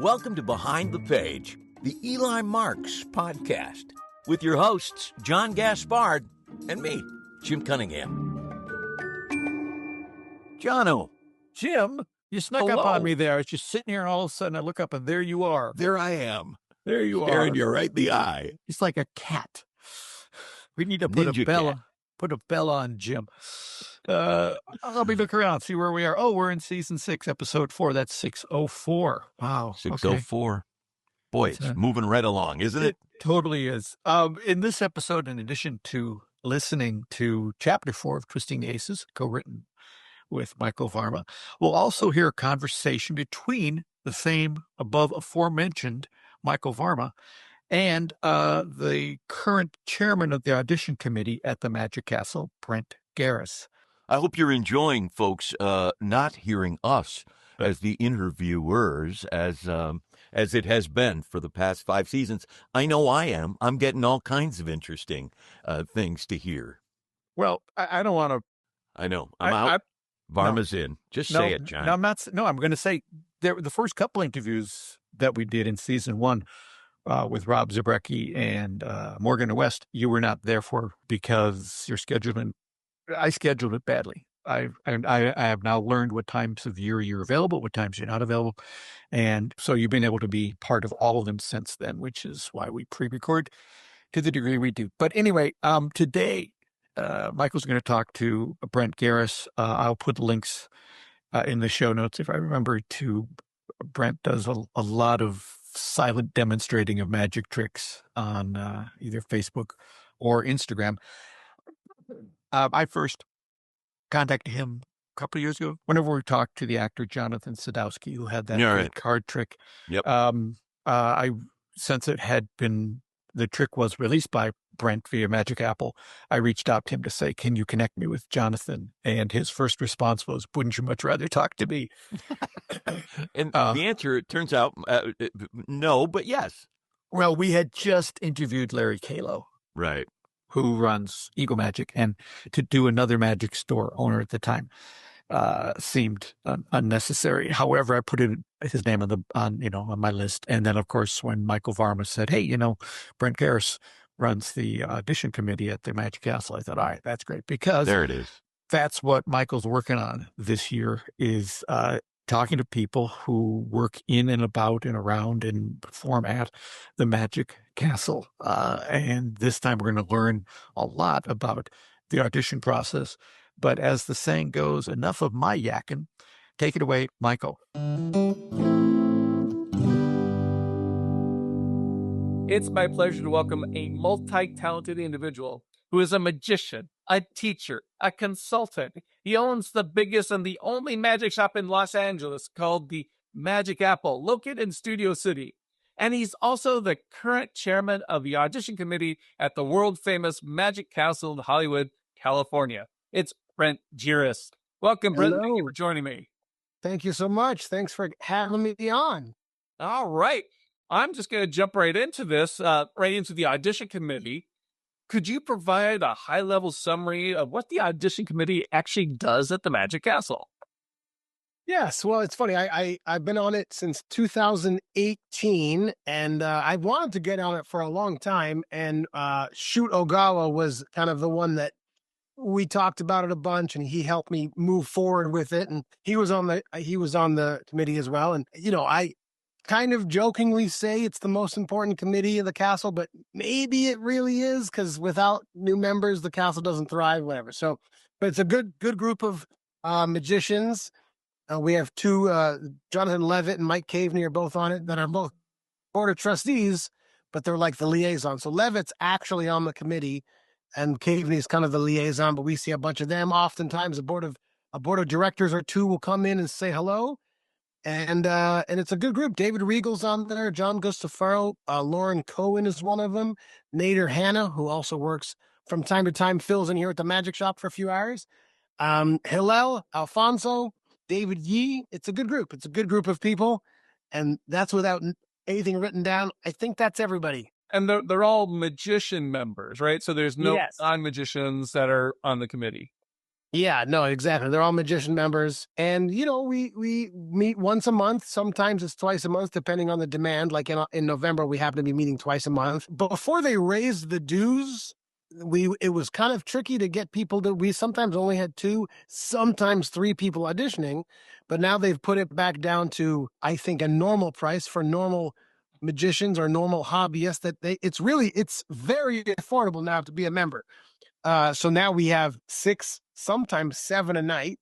Welcome to Behind the Page, the Eli Marks podcast, with your hosts, John Gaspard and me, Jim Cunningham. Jono. Jim, you snuck Hello. up on me there. I was just sitting here, and all of a sudden I look up, and there you are. There I am. There you Staring are. you right in the eye. It's like a cat. We need to put Ninja a bell, cat. put a bell on Jim. Let me look around, see where we are. Oh, we're in season 6, episode 4. That's 604. Wow. 604. Boy, it's moving right along, isn't it? It totally is. In this episode, in addition to listening to chapter 4 of Twisting the Aces, co-written with Michael Varma, we'll also hear a conversation between the same above aforementioned Michael Varma and the current chairman of the audition committee at the Magic Castle, Brent Geris. I hope you're enjoying, folks, not hearing us as the interviewers as it has been for the past 5 seasons. I know I am. I'm getting all kinds of interesting things to hear. Well, I don't want to. I know. I'm out. Varma's in. Just say it, John. No, I'm not. No, I'm going to say the first couple interviews that we did in season 1 with Rob Zabrecki and Morgan West, you were not there for because your scheduling. I scheduled it badly. I have now learned what times of the year you're available, what times you're not available. And so you've been able to be part of all of them since then, which is why we pre-record to the degree we do. But anyway, today, Michael's going to talk to Brent Geris. I'll put links in the show notes if I remember to. Brent does a lot of silent demonstrating of magic tricks on either Facebook or Instagram. I first contacted him a couple of years ago whenever we talked to the actor Jonathan Sadowski, who had that great card trick. Yep. Since the trick was released by Brent via Magic Apple, I reached out to him to say, can you connect me with Jonathan? And his first response was, wouldn't you much rather talk to me? And the answer, it turns out, no, but yes. Well, we had just interviewed Larry Kalo. Right. Who runs Eagle Magic, and to do another magic store owner at the time seemed unnecessary. However, I put his name on my list, and then of course when Michael Varma said, "Hey, Brent Geris runs the audition committee at the Magic Castle," I thought, all right, that's great because there it is. That's what Michael's working on this year is talking to people who work in and about and around and perform at the Magic Castle. And this time we're going to learn a lot about the audition process. But as the saying goes, enough of my yakking. Take it away, Michael. It's my pleasure to welcome a multi-talented individual who is a magician, a teacher, a consultant. He owns the biggest and the only magic shop in Los Angeles called the Magic Apple, located in Studio City. And he's also the current chairman of the audition committee at the world-famous Magic Castle in Hollywood, California. It's Brent Geris. Welcome, Brent. Thank you for joining me. Thank you so much. Thanks for having me on. All right. I'm just going to jump right into this, right into the audition committee. Could you provide a high-level summary of what the audition committee actually does at the Magic Castle? Yes, well, it's funny. I've been on it since 2018, and I wanted to get on it for a long time. And Shoot Ogawa was kind of the one that we talked about it a bunch, and he helped me move forward with it. And he was on the committee as well. And I kind of jokingly say it's the most important committee of the castle, but maybe it really is because without new members, the castle doesn't thrive, whatever. So, but it's a good group of magicians. We have 2, Jonathan Levitt and Mike Caveney are both on it that are both board of trustees, but they're like the liaison. So Levitt's actually on the committee and Caveney is kind of the liaison, but we see a bunch of them. Oftentimes a board of directors or 2 will come in and say hello. And it's a good group. David Regal's on there. John Gustafaro, Lauren Cohen is one of them. Nader Hannah, who also works from time to time, fills in here at the Magic Shop for a few hours. Hillel, Alfonso, David Yee. It's a good group. It's a good group of people. And that's without anything written down. I think that's everybody. And they're all magician members, right? So there's no non-magicians that are on the committee. Yeah, no, exactly. They're all magician members. And, we meet once a month. Sometimes it's twice a month, depending on the demand. Like in November, we happen to be meeting twice a month. Before they raised the dues, it was kind of tricky to get people we sometimes only had 2, sometimes 3 people auditioning. But now they've put it back down to, I think, a normal price for normal magicians or normal hobbyists it's very affordable now to be a member. So now we have 6, sometimes 7 a night.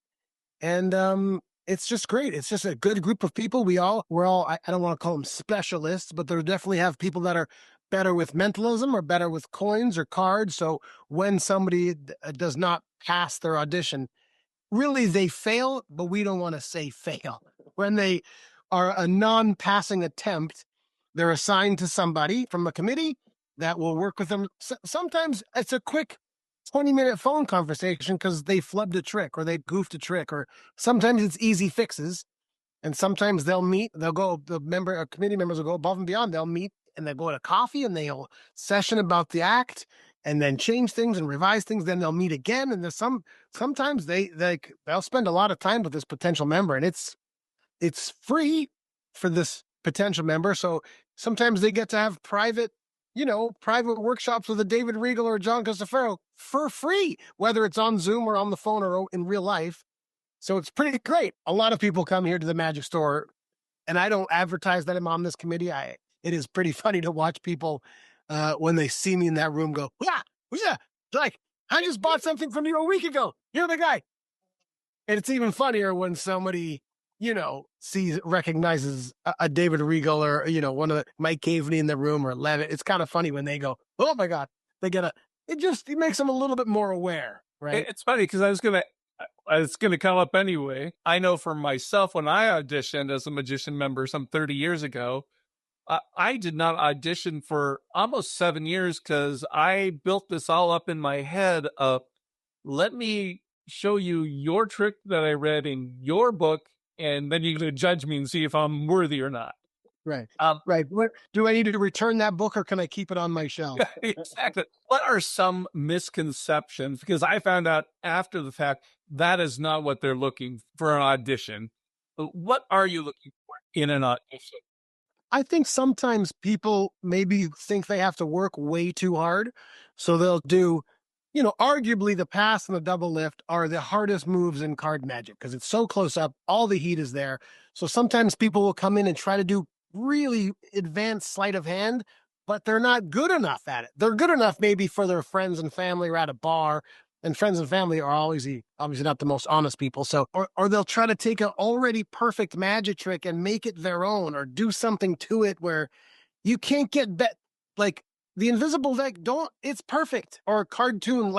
And it's just great. It's just a good group of people. We're all, I don't want to call them specialists, but they definitely have people that are better with mentalism or better with coins or cards. So when somebody does not pass their audition, really they fail, but we don't want to say fail. When they are a non-passing attempt, they're assigned to somebody from a committee that will work with them. Sometimes it's a quick 20-minute phone conversation because they flubbed a trick or they goofed a trick, or sometimes it's easy fixes. And sometimes committee members will go above and beyond. They'll meet and they'll go to coffee and they'll session about the act and then change things and revise things. Then they'll meet again. And sometimes they'll spend a lot of time with this potential member, and it's free for this potential member. So sometimes they get to have private workshops with a David Regal or John Costafaro for free, whether it's on Zoom or on the phone or in real life. So it's pretty great. A lot of people come here to the Magic Store, and I don't advertise that I'm on this committee. It is pretty funny to watch people when they see me in that room go, yeah, like, I just bought something from you a week ago. You're the guy. And it's even funnier when somebody, recognizes a David Regal or, one of Mike Caveney in the room or Levitt. It's kind of funny when they go, oh my God, it makes them a little bit more aware, right? It's funny because it's going to come up anyway. I know for myself, when I auditioned as a magician member some 30 years ago, I did not audition for almost 7 years because I built this all up in my head of, let me show you your trick that I read in your book, and then you're going to judge me and see if I'm worthy or not. Right. Right. Do I need to return that book, or can I keep it on my shelf? Exactly. What are some misconceptions? Because I found out after the fact that is not what they're looking for an audition. What are you looking for in an audition? I think sometimes people maybe think they have to work way too hard. So they'll do, arguably the pass and the double lift are the hardest moves in card magic because it's so close up. All the heat is there. So sometimes people will come in and try to do really advanced sleight of hand, but they're not good enough at it. They're good enough maybe for their friends and family or at a bar. And friends and family are obviously not the most honest people. So, or they'll try to take an already perfect magic trick and make it their own, or do something to it where you can't get like the invisible deck. It's perfect, or a cartoon.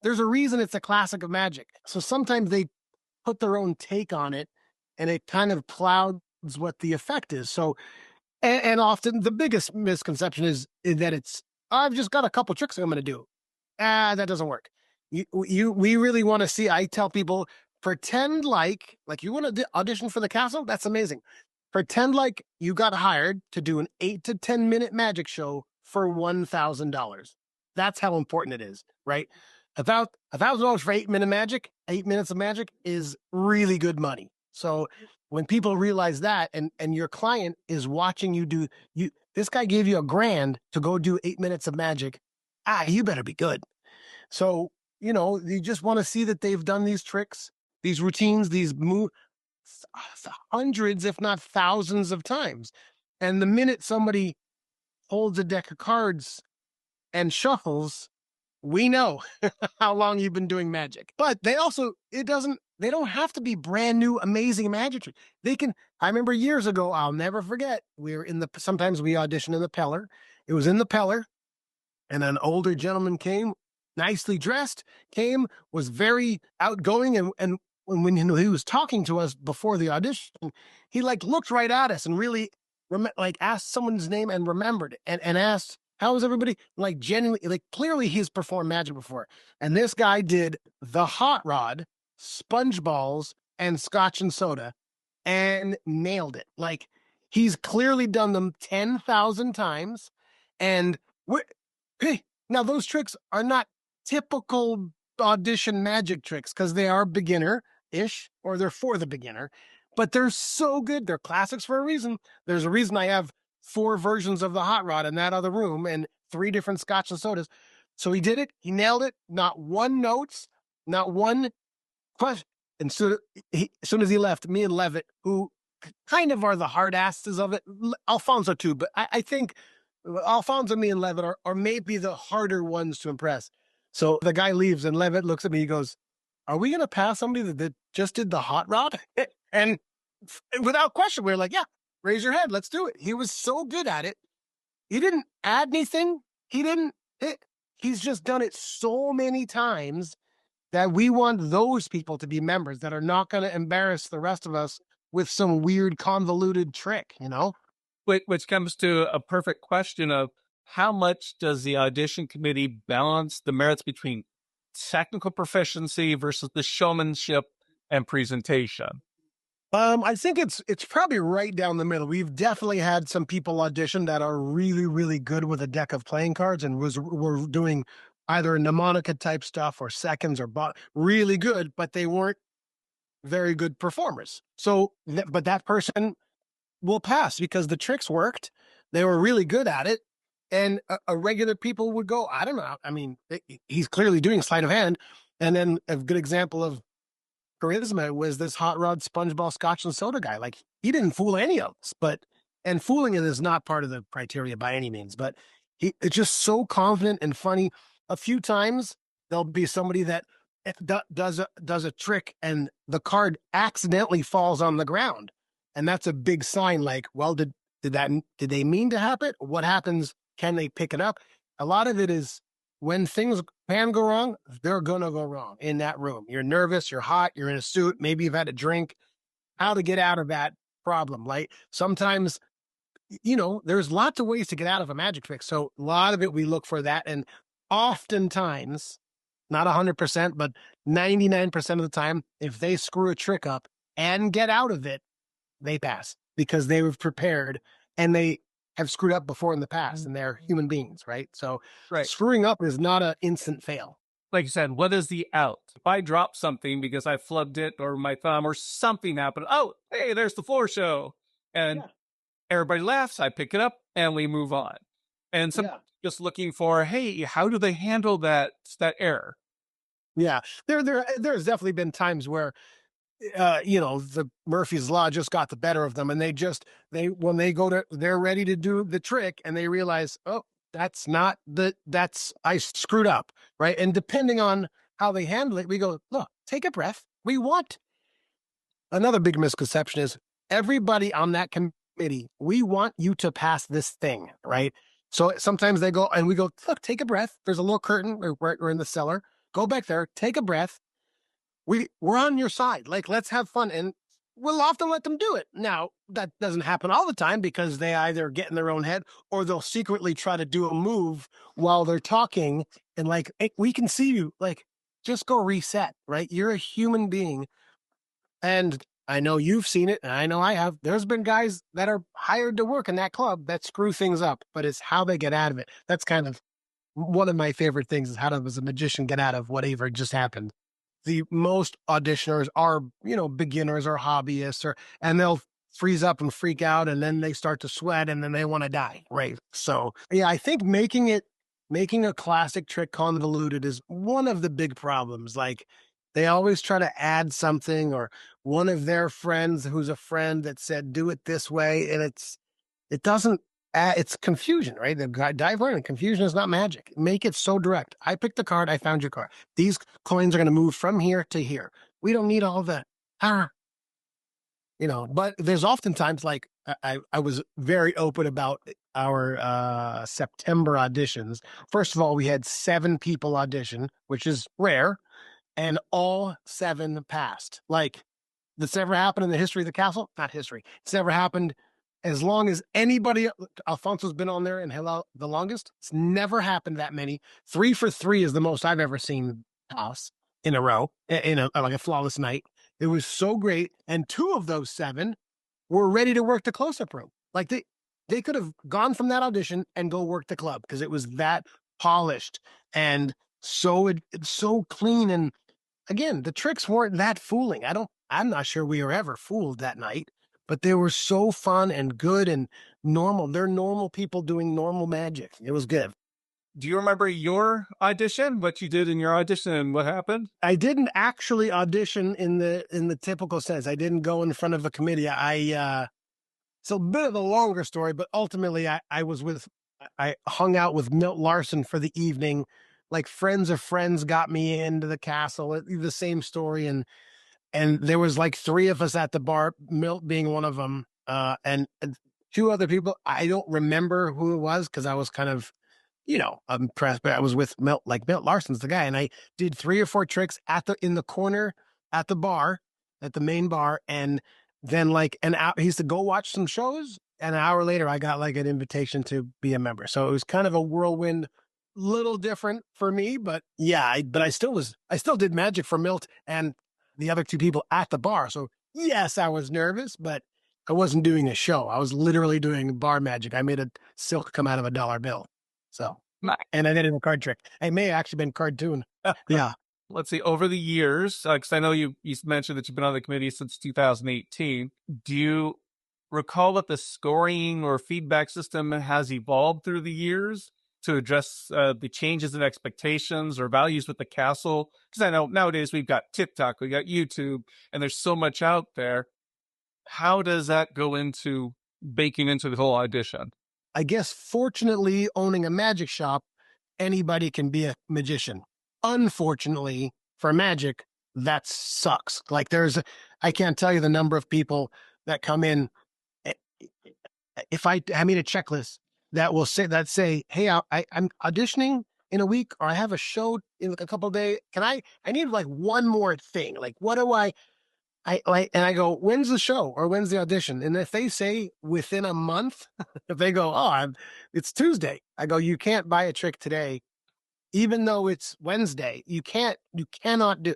There's a reason it's a classic of magic. So sometimes they put their own take on it, and it kind of clouds what the effect is. So, and often the biggest misconception is that I've just got a couple tricks I'm going to do. That doesn't work. We really want to see. I tell people, pretend like you want to audition for the castle. That's amazing. Pretend like you got hired to do an 8 to 10 minute magic show for $1,000. That's how important it is, right? About $1,000 for 8 minutes of magic is really good money. So when people realize that, and your client is watching you this guy gave you $1,000 to go do 8 minutes of magic. You better be good. So, you just want to see that they've done these tricks, these routines, these moves hundreds, if not thousands of times. And the minute somebody holds a deck of cards and shuffles, we know how long you've been doing magic. But they don't have to be brand new, amazing magic tricks. I remember years ago, I'll never forget, sometimes we audition in the Peller. It was in the Peller. And an older gentleman came, nicely dressed, was very outgoing. And when he was talking to us before the audition, he looked right at us and really asked someone's name and remembered it and asked, how is everybody? Genuinely, clearly he's performed magic before. And this guy did the hot rod, sponge balls, and scotch and soda and nailed it. He's clearly done them 10,000 times. And hey, now those tricks are not typical audition magic tricks because they are beginner-ish, or they're for the beginner, but they're so good. They're classics for a reason. There's a reason I have 4 versions of the hot rod in that other room and 3 different scotch and sodas. So he did it. He nailed it. Not one notes, not one question. And so as soon as he left, me and Levitt, who kind of are the hard asses of it, Alfonso too, but I think Alfonso, me, and Levitt are maybe the harder ones to impress. So the guy leaves, and Levitt looks at me. He goes, "Are we going to pass somebody that just did the hot rod?" And without question, we were like, "Yeah, raise your hand. Let's do it." He was so good at it. He didn't add anything. He's just done it so many times that we want those people to be members that are not going to embarrass the rest of us with some weird convoluted trick, you know? Which comes to a perfect question of how much does the audition committee balance the merits between technical proficiency versus the showmanship and presentation? I think it's probably right down the middle. We've definitely had some people audition that are really, really good with a deck of playing cards and were doing either mnemonic type stuff or seconds or really good, but they weren't very good performers. So, but that person will pass because the tricks worked. They were really good at it. And a regular people would go, I don't know. I mean, he's clearly doing sleight of hand. And then a good example of charisma was this hot rod spongeball scotch and soda guy. Like, he didn't fool any of us, and fooling it is not part of the criteria by any means, but it's just so confident and funny. A few times there'll be somebody that does a trick and the card accidentally falls on the ground. And that's a big sign, like, well, did they mean to happen? What happens? Can they pick it up? A lot of it is when things can go wrong, they're going to go wrong in that room. You're nervous, you're hot, you're in a suit, maybe you've had a drink. How to get out of that problem. Like, sometimes, there's lots of ways to get out of a magic trick. So a lot of it, we look for that. And oftentimes, not 100%, but 99% of the time, if they screw a trick up and get out of it, they pass because they were prepared and they have screwed up before in the past and they're human beings, right? So screwing up is not an instant fail. Like you said, what is the out? If I drop something because I flubbed it or my thumb or something happened, oh, hey, there's the floor show. And everybody laughs, I pick it up and we move on. And some just looking for, hey, how do they handle that error? Yeah, there's definitely been times where the Murphy's Law just got the better of them, and when they're ready to do the trick and they realize, oh, I screwed up, right? And depending on how they handle it, we go, look, take a breath. Another big misconception is everybody on that committee, we want you to pass this thing, right? So sometimes they go and we go, look, take a breath. There's a little curtain. We're in the cellar. Go back there, take a breath. We're on your side. Like, let's have fun. And we'll often let them do it. Now, that doesn't happen all the time because they either get in their own head or they'll secretly try to do a move while they're talking. And like, hey, we can see you. Like, just go reset, right? You're a human being. And I know you've seen it, and I know I have. There's been guys that are hired to work in that club that screw things up, but it's how they get out of it. That's kind of one of my favorite things, is how does a magician get out of whatever just happened. The most auditioners are, beginners or hobbyists, and they'll freeze up and freak out, and then they start to sweat, and then they want to die, right? So, yeah, I think making a classic trick convoluted is one of the big problems. Like, they always try to add something, or one of their friends who's a friend that said, do it this way, and it doesn't. It's confusion, right? The dive learning, confusion is not magic. Make it so direct. I picked the card. I found your card. These coins are going to move from here to here. We don't need all the, but there's oftentimes, like, I was very open about our September auditions. First of all, we had 7 people audition, which is rare, and all 7 passed. Like, this never happened in the history of the castle? Not history. It's never happened. As long as anybody, Alfonso's been on there and hello the longest. It's never happened that many. 3 for 3 is the most I've ever seen pass in a row, in a flawless night. It was so great. And 2 of those 7 were ready to work the close-up room. Like, they could have gone from that audition and go work the club because it was that polished. And it's so clean. And again, the tricks weren't that fooling. I'm not sure we were ever fooled that night, but they were so fun and good and normal. They're normal people doing normal magic. It was good. Do you remember your audition? What you did in your audition and what happened? I didn't actually audition in the typical sense. I didn't go in front of a committee. It's a bit of a longer story, but ultimately I hung out with Milt Larson for the evening. Like friends of friends got me into the castle. The same story, and there was like 3 of us at the bar, Milt being one of them, and 2 other people. I don't remember who it was because I was kind of, impressed. But I was with Milt. Like Milt Larson's the guy, and I did 3 or 4 tricks in the corner at the bar, at the main bar, and then like an hour, he used to go watch some shows. And an hour later, I got like an invitation to be a member. So it was kind of a whirlwind, little different for me, but yeah, I still did magic for Milt and the other 2 people at the bar. So yes, I was nervous, but I wasn't doing a show. I was literally doing bar magic. I made a silk come out of a $1 bill. So, and I did it in a card trick. I may have actually been cartoon. Yeah. Let's see, over the years, because I know you mentioned that you've been on the committee since 2018. Do you recall that the scoring or feedback system has evolved through the years to address the changes in expectations or values with the castle? Because I know nowadays we've got TikTok, we got YouTube, and there's so much out there. How does that go into baking into the whole audition? I guess fortunately, owning a magic shop, anybody can be a magician. Unfortunately, for magic, that sucks. Like I can't tell you the number of people that come in. If I made a checklist that will say, hey, I'm auditioning in a week, or I have a show in a couple of days. I need like one more thing. Like, what do I like? And I go, when's the show or when's the audition? And if they say within a month, if they go, it's Tuesday, I go, you can't buy a trick today. Even though it's Wednesday, you cannot do.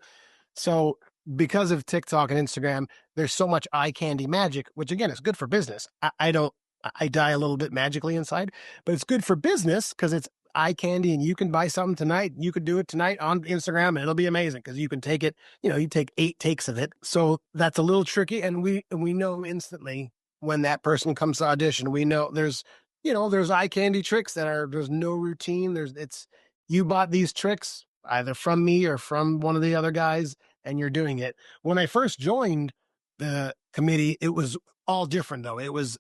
So because of TikTok and Instagram, there's so much eye candy magic, which again is good for business. I die a little bit magically inside, but it's good for business because it's eye candy and you can buy something tonight. You could do it tonight on Instagram and it'll be amazing because you can take it, you take 8 takes of it. So that's a little tricky. And we know instantly when that person comes to audition, we know there's eye candy tricks there's no routine. You bought these tricks either from me or from one of the other guys, and you're doing it. When I first joined the committee, it was all different though. It was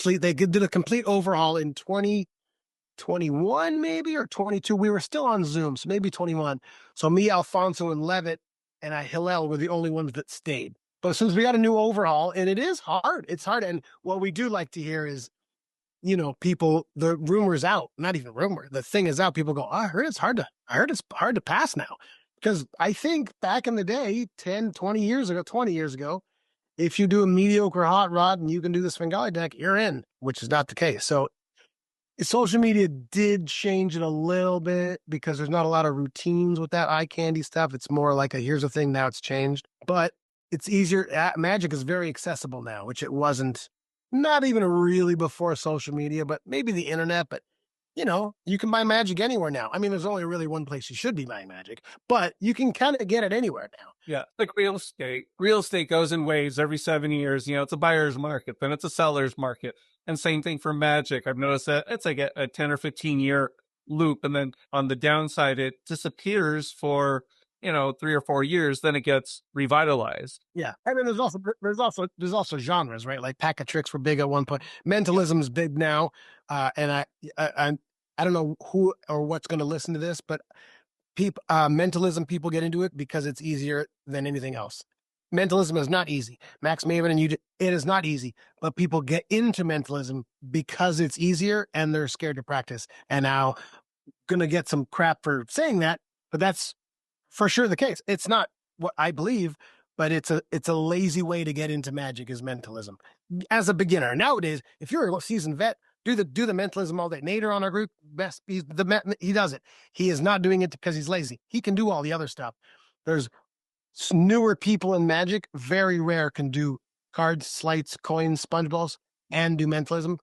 they did a complete overhaul in 2021 maybe, or 22. We were still on Zoom, so maybe 21. So me, Alfonso, and Levitt, and Hillel were the only ones that stayed. But since we got a new overhaul, and it is hard, it's hard. And what we do like to hear is, people, the rumor's out, not even rumor, the thing is out. People go, I heard it's hard to pass now. Because I think back in the day, 20 years ago, if you do a mediocre hot rod and you can do the Svengali deck, you're in, which is not the case. So social media did change it a little bit because there's not a lot of routines with that eye candy stuff. It's more like here's the thing, now it's changed. But it's easier. Magic is very accessible now, which it wasn't. Not even really before social media, but maybe the internet. But, you can buy magic anywhere now. I mean, there's only really one place you should be buying magic, but you can kind of get it anywhere now. Yeah, like real estate. Real estate goes in waves every 7 years. It's a buyer's market, then it's a seller's market. And same thing for magic. I've noticed that it's like a 10 or 15 year loop. And then on the downside, it disappears for 3 or 4 years, then it gets revitalized. Yeah. I mean, there's also genres, right? Like pack of tricks were big at one point. Mentalism's big now. And I don't know who or what's going to listen to this, but mentalism, people get into it because it's easier than anything else. Mentalism is not easy. Max Maven and it is not easy, but people get into mentalism because it's easier and they're scared to practice. And now going to get some crap for saying that, but that's for sure the case. It's not what I believe, but it's a lazy way to get into magic is mentalism. As a beginner. Nowadays, if you're a seasoned vet, do the mentalism all day. Nader on our group, he does it. He is not doing it because he's lazy. He can do all the other stuff. There's newer people in magic, very rare, can do cards, sleights, coins, sponge balls, and do mentalism.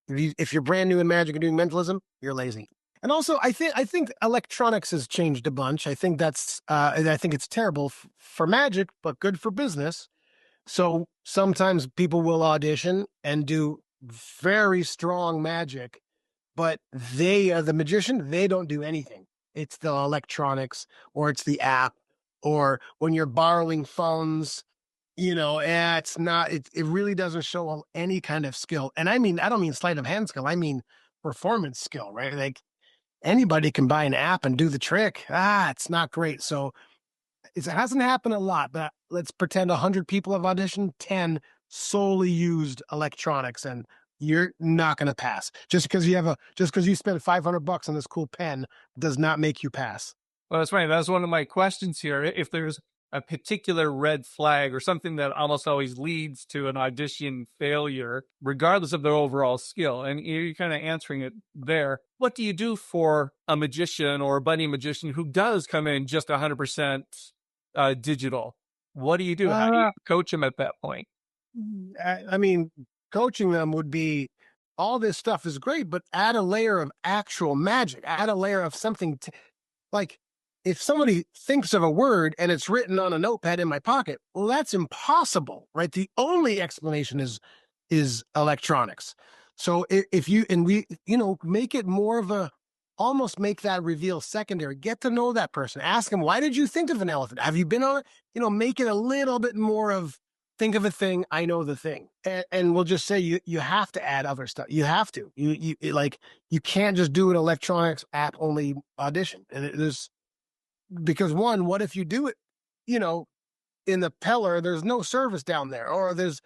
If you're brand new in magic and doing mentalism, you're lazy. And also, I think electronics has changed a bunch. I think I think it's terrible for magic, but good for business. So sometimes people will audition and do very strong magic, but they are the magician. They don't do anything. It's the electronics, or it's the app, or when you're borrowing phones. It's not. It really doesn't show any kind of skill. And I don't mean sleight of hand skill. I mean performance skill, right? Like anybody can buy an app and do the trick. It's not great. So it hasn't happened a lot, but let's pretend 100 people have auditioned, 10 solely used electronics, and you're not going to pass. Just because you spent $500 on this cool pen does not make you pass. Well, that's right. That's one of my questions here. If there's a particular red flag or something that almost always leads to an audition failure, regardless of their overall skill, and you're kind of answering it there. What do you do for a magician or a budding magician who does come in just 100% digital? What do you do? How do you coach them at that point? I mean, coaching them would be, all this stuff is great, but add a layer of actual magic, add a layer of something like, if somebody thinks of a word and it's written on a notepad in my pocket, well, that's impossible, right? The only explanation is electronics. So if you, and we, make it more of almost make that reveal secondary. Get to know that person. Ask them, why did you think of an elephant? Have you been on it? Make it a little bit more of, think of a thing, I know the thing. And we'll just say you have to add other stuff. You have to. You can't just do an electronics app only audition. And because what if you do it, in the Peller, there's no service down there, or there's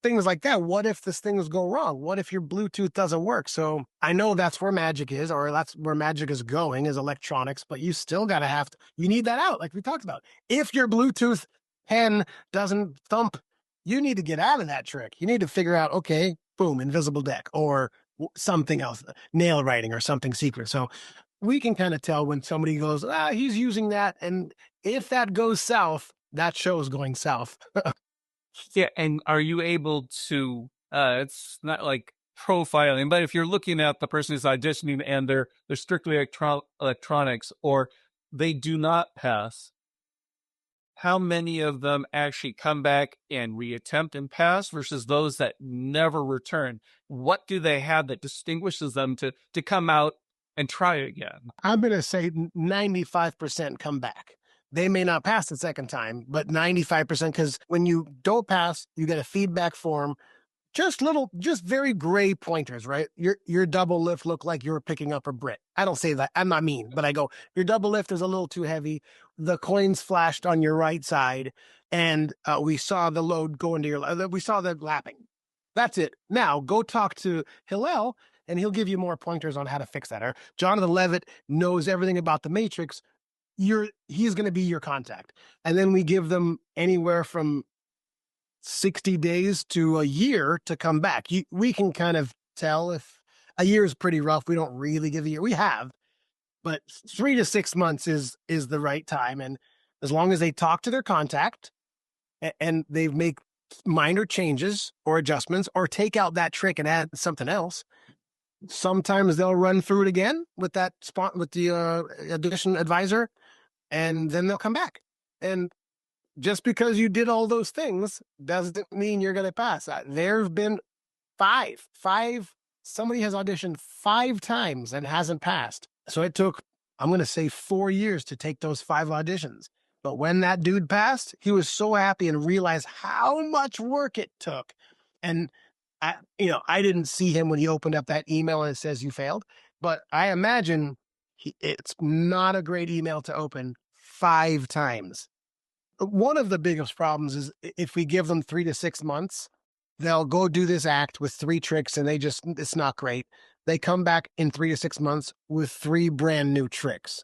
things like that. What if this things go wrong? What if your Bluetooth doesn't work? So I know that's where magic is, or that's where magic is going, is electronics, but you still you need that out. Like we talked about, if your Bluetooth pen doesn't thump, you need to get out of that trick. You need to figure out, okay, boom, invisible deck, or something else, nail writing or something secret. So we can kind of tell when somebody goes, he's using that. And if that goes south, that show's going south. Yeah. And are you able to, it's not like profiling, but if you're looking at the person who's auditioning and they're strictly electronics, or they do not pass, how many of them actually come back and reattempt and pass versus those that never return? What do they have that distinguishes them to come out and try again? I'm going to say 95% come back. They may not pass the second time, but 95%, because when you don't pass, you get a feedback form, just very gray pointers, right? Your double lift looked like you were picking up a Brit. I don't say that. I'm not mean, but I go, your double lift is a little too heavy. The coins flashed on your right side, and we saw the load go into we saw the lapping. That's it. Now go talk to Hillel, and he'll give you more pointers on how to fix that. Or Jonathan Levitt knows everything about the Matrix. He's going to be your contact. And then we give them anywhere from 60 days to a year to come back. We can kind of tell if a year is pretty rough. We don't really give a year. We have, but 3 to 6 months is the right time. And as long as they talk to their contact and they make minor changes or adjustments, or take out that trick and add something else, sometimes they'll run through it again with that spot with the audition advisor, and then they'll come back. And just because you did all those things doesn't mean you're going to pass. There's been five. Somebody has auditioned 5 times and hasn't passed. So it took, I'm going to say, 4 years to take those 5 auditions. But when that dude passed, he was so happy and realized how much work it took. And I didn't see him when he opened up that email and it says you failed, but I imagine it's not a great email to open 5 times. One of the biggest problems is if we give them 3 to 6 months, they'll go do this act with 3 tricks and it's not great. They come back in 3 to 6 months with 3 brand new tricks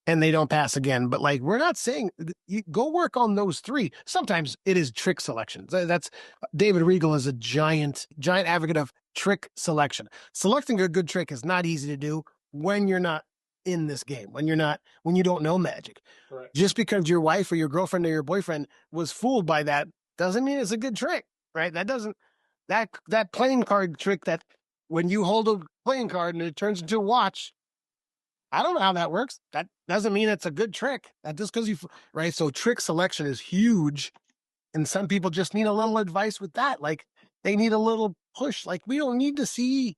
and they don't pass again. But we're not saying you go work on those 3. Sometimes it is trick selection. That's David Regal is a giant advocate of trick selection. Selecting a good trick is not easy to do when you're not in this game, when you don't know magic. Right. Just because your wife or your girlfriend or your boyfriend was fooled by that doesn't mean it's a good trick, right? That playing card trick that when you hold a playing card and it turns into a watch, I don't know how that works. That doesn't mean it's a good trick. That just because right? So trick selection is huge. And some people just need a little advice with that. Like they need a little push. Like we don't need to see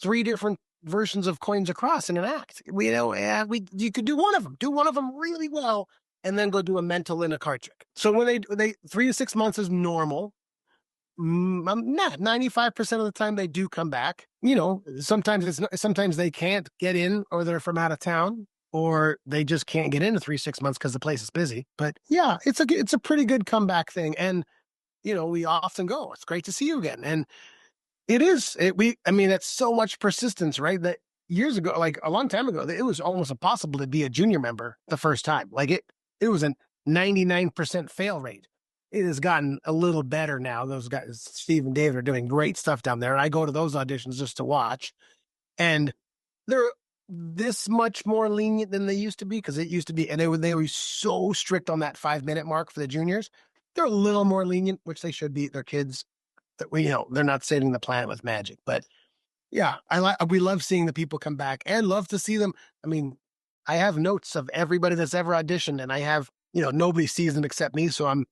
3 different versions of coins across in an act. You could do one of them really well, and then go do a mental in a card trick. So when they 3 to 6 months is normal. Not 95% of the time they do come back. Sometimes they can't get in, or they're from out of town, or they just can't get into 3 6 months because the place is busy. But yeah, it's a pretty good comeback thing. And we often go, it's great to see you again. And it's so much persistence, right? That years ago, like a long time ago, it was almost impossible to be a junior member the first time. Like it was a 99% fail rate. It has gotten a little better now. Those guys, Steve and David, are doing great stuff down there. And I go to those auditions just to watch. And they're this much more lenient than they used to be, because it used to be, and they were so strict on that 5-minute mark for the juniors. They're a little more lenient, which they should be. They're kids. That they're not saving the planet with magic. But yeah, we love seeing the people come back, and love to see them. I mean, I have notes of everybody that's ever auditioned, and I have, nobody sees them except me. So I'm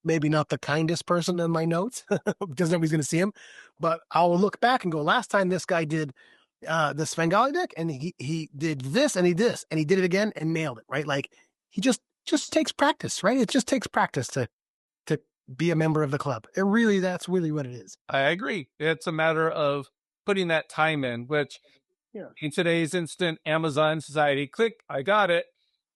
maybe not the kindest person in my notes because nobody's going to see him, but I'll look back and go, last time this guy did the Svengali deck, and he did this and he did this, and he did it again and nailed it, right? Like he just takes practice, right? It just takes practice to be a member of the club. That's really what it is. I agree. It's a matter of putting that time in, which in today's instant Amazon society, click, I got it.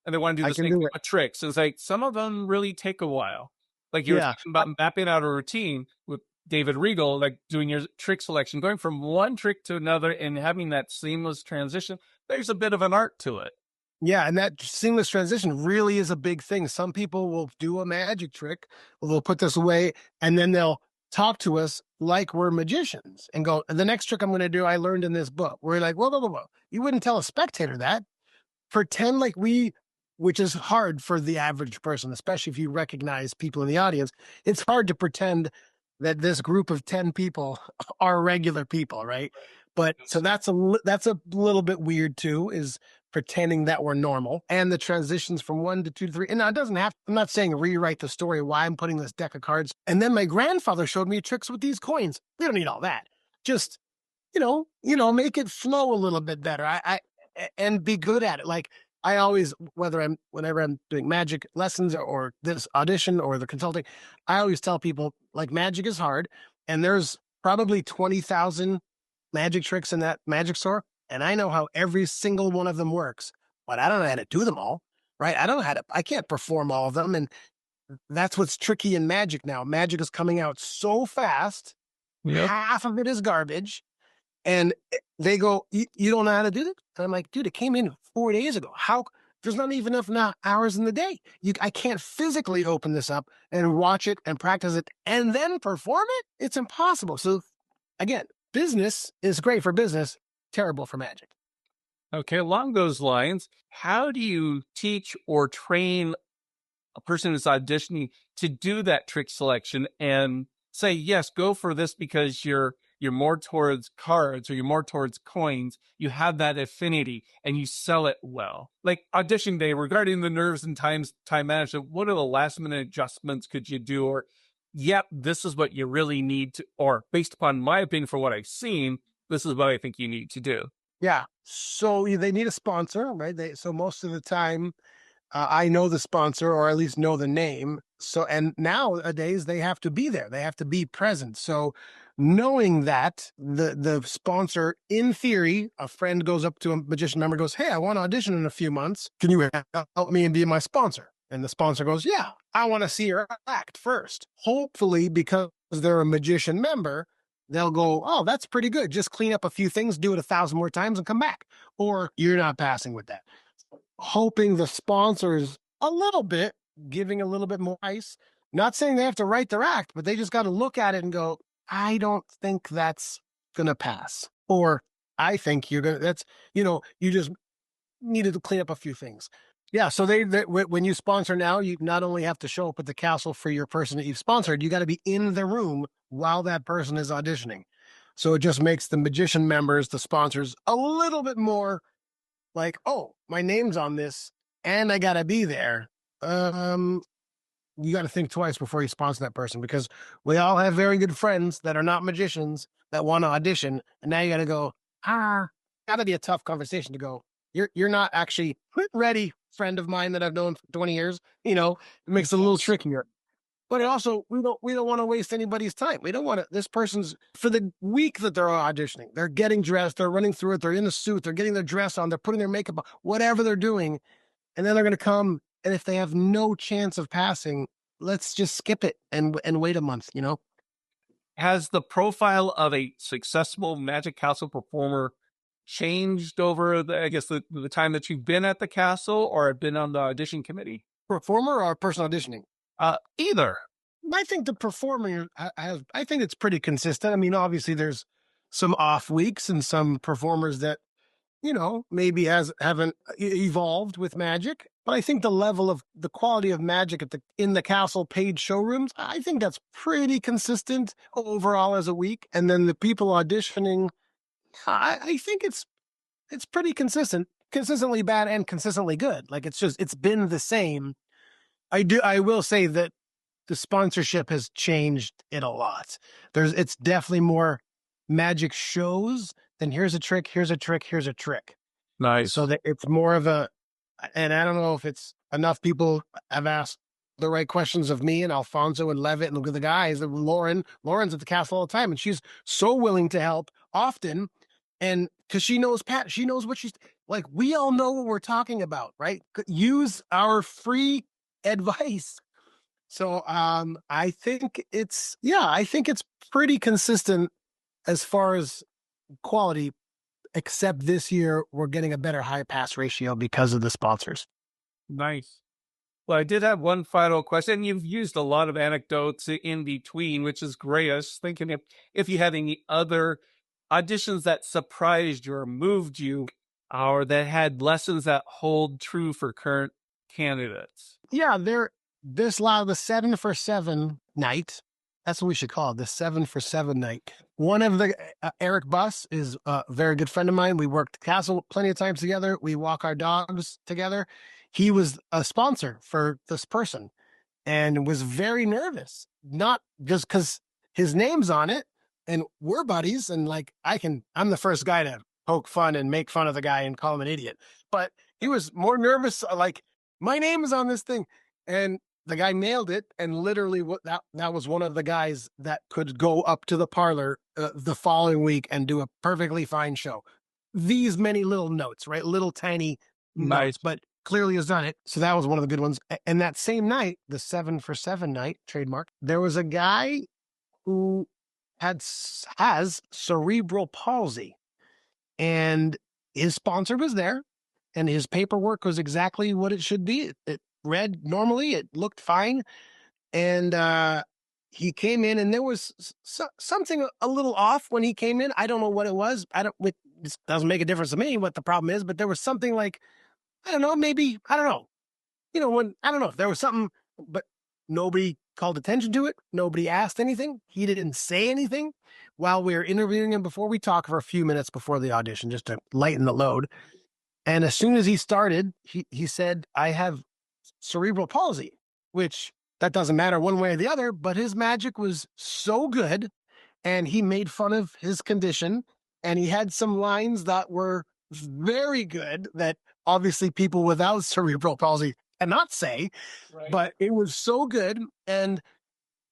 And they want to do the same thing with tricks. So it's like some of them really take a while. Like you were talking about mapping out a routine with David Regal, like doing your trick selection, going from one trick to another and having that seamless transition. There's a bit of an art to it. Yeah, and that seamless transition really is a big thing. Some people will do a magic trick, they'll put this away, and then they'll talk to us like we're magicians and go, the next trick I'm going to do, I learned in this book. We're like, whoa. You wouldn't tell a spectator that. Pretend like which is hard for the average person, especially if you recognize people in the audience. It's hard to pretend that this group of 10 people are regular people, right? But so that's a little bit weird too, is pretending that we're normal, and the transitions from 1 to 2 to 3. And now it doesn't have, I'm not saying rewrite the story why I'm putting this deck of cards. And then my grandfather showed me tricks with these coins. We don't need all that. Just, make it flow a little bit better. And be good at it. Like I always, whenever I'm doing magic lessons or this audition or the consulting, I always tell people, like, magic is hard, and there's probably 20,000 magic tricks in that magic store. And I know how every single one of them works, but I don't know how to do them all, right? I can't perform all of them. And that's what's tricky in magic now. Magic is coming out so fast. Yep. Half of it is garbage. And they go, you don't know how to do it? And I'm like, dude, it came in 4 days ago. There's not even enough hours in the day. I can't physically open this up and watch it and practice it and then perform it. It's impossible. So again, business is great for business, terrible for magic. Okay, along those lines, how do you teach or train a person who's auditioning to do that trick selection and say, yes, go for this because you're more towards cards or you're more towards coins, you have that affinity and you sell it well? Like audition day, regarding the nerves and time management, what are the last minute adjustments could you do? Or, yep, this is what you really need to, or based upon my opinion for what I've seen, this is what I think you need to do. Yeah. So they need a sponsor, right? So most of the time, I know the sponsor, or at least know the name. So, and nowadays they have to be there. They have to be present. So knowing that the sponsor, in theory, a friend goes up to a magician member, goes, hey, I want to audition in a few months. Can you help me and be my sponsor? And the sponsor goes, yeah, I want to see your act first. Hopefully, because they're a magician member, they'll go, oh, that's pretty good. Just clean up a few things, do it 1,000 more times and come back. Or you're not passing with that. Hoping the sponsors a little bit, giving a little bit more ice. Not saying they have to write their act, but they just got to look at it and go, I don't think that's going to pass. Or I think you just needed to clean up a few things. Yeah. So when you sponsor now, you not only have to show up at the castle for your person that you've sponsored, you got to be in the room while that person is auditioning. So it just makes the magician members, the sponsors, a little bit more like, oh, my name's on this and I got to be there. You got to think twice before you sponsor that person, because we all have very good friends that are not magicians that want to audition. And now you got to go, got to be a tough conversation to go, you're not actually ready, friend of mine that I've known for 20 years. You know, it makes it a little trickier. But it also, we don't want to waste anybody's time. We don't want to, this person's, for the week that they're auditioning, they're getting dressed, they're running through it, they're in the suit, they're getting their dress on, they're putting their makeup on, whatever they're doing. And then they're going to come, and if they have no chance of passing, let's just skip it and wait a month, you know? Has the profile of a successful Magic Castle performer changed over the time that you've been at the castle or have been on the audition committee? Performer or person auditioning? Either. I think the performer, I think it's pretty consistent. I mean, obviously there's some off weeks and some performers that, you know, maybe haven't evolved with magic. But I think the level of the quality of magic in the castle paid showrooms, I think that's pretty consistent overall as a week. And then the people auditioning, I think it's pretty consistent, consistently bad and consistently good. Like it's been the same. I will say that the sponsorship has changed it a lot. It's definitely more magic shows than here's a trick, here's a trick, here's a trick. Nice. So that it's more of and I don't know if it's enough people have asked the right questions of me and Alfonso and Levitt and the guys. Lauren's at the castle all the time, and she's so willing to help often. And because she knows she knows what she's like. We all know what we're talking about, right? Use our free advice. So I think it's pretty consistent as far as quality, except this year we're getting a better high pass ratio because of the sponsors. Nice. Well, I did have one final question. You've used a lot of anecdotes in between, which is great. I was thinking if you had any other auditions that surprised you or moved you, or that had lessons that hold true for current candidates. Yeah, this the 7 for 7 night. That's what we should call it, the 7 for 7 night. One of the, Eric Buss is a very good friend of mine. We worked castle plenty of times together. We walk our dogs together. He was a sponsor for this person and was very nervous, not just because his name's on it and we're buddies. And like, I'm the first guy to poke fun and make fun of the guy and call him an idiot. But he was more nervous, like, my name is on this thing. And the guy nailed it, and literally that was one of the guys that could go up to the parlor the following week and do a perfectly fine show. These many little notes, right? Little tiny notes, but clearly has done it. So that was one of the good ones. And that same night, the 7 for 7 night, trademark, there was a guy who has cerebral palsy, and his sponsor was there, and his paperwork was exactly what it should be. It read normally, it looked fine, and he came in, and there was something a little off when he came in. I don't know what it was. It doesn't make a difference to me what the problem is, but there was something like, I don't know, maybe, I don't know. You know, I don't know if there was something, but nobody called attention to it. Nobody asked anything. He didn't say anything while we were interviewing him. Before we talked for a few minutes before the audition, just to lighten the load. And as soon as he started, he said, I have cerebral palsy, which that doesn't matter one way or the other, but his magic was so good, and he made fun of his condition, and he had some lines that were very good that obviously people without cerebral palsy cannot say, right. But it was so good. And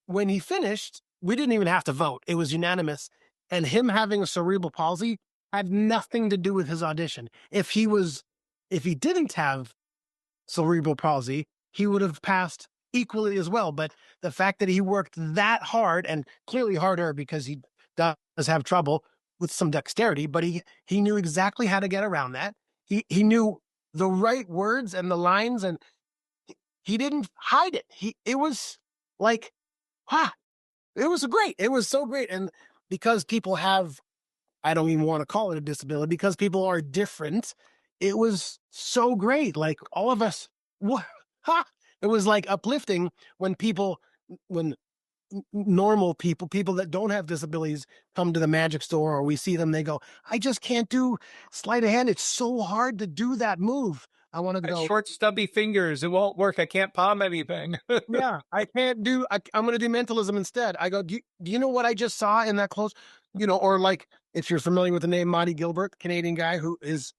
when he finished, we didn't even have to vote. It was unanimous. And him having a cerebral palsy had nothing to do with his audition. If he didn't have cerebral palsy, he would have passed equally as well. But the fact that he worked that hard, and clearly harder because he does have trouble with some dexterity, but he knew exactly how to get around that. He knew the right words and the lines, and he didn't hide it. It was like, it was great. It was so great. And because people have, I don't even want to call it a disability, because people are different, it was so great. Like all of us, it was like uplifting when normal people, people that don't have disabilities, come to the magic store, or we see them, they go, I just can't do sleight of hand. It's so hard to do that move. I want to go, short, stubby fingers. It won't work. I can't palm anything. yeah, I can't do, I'm going to do mentalism instead. I go, do you know what I just saw in that close? Or like, if you're familiar with the name Monty Gilbert, Canadian guy who is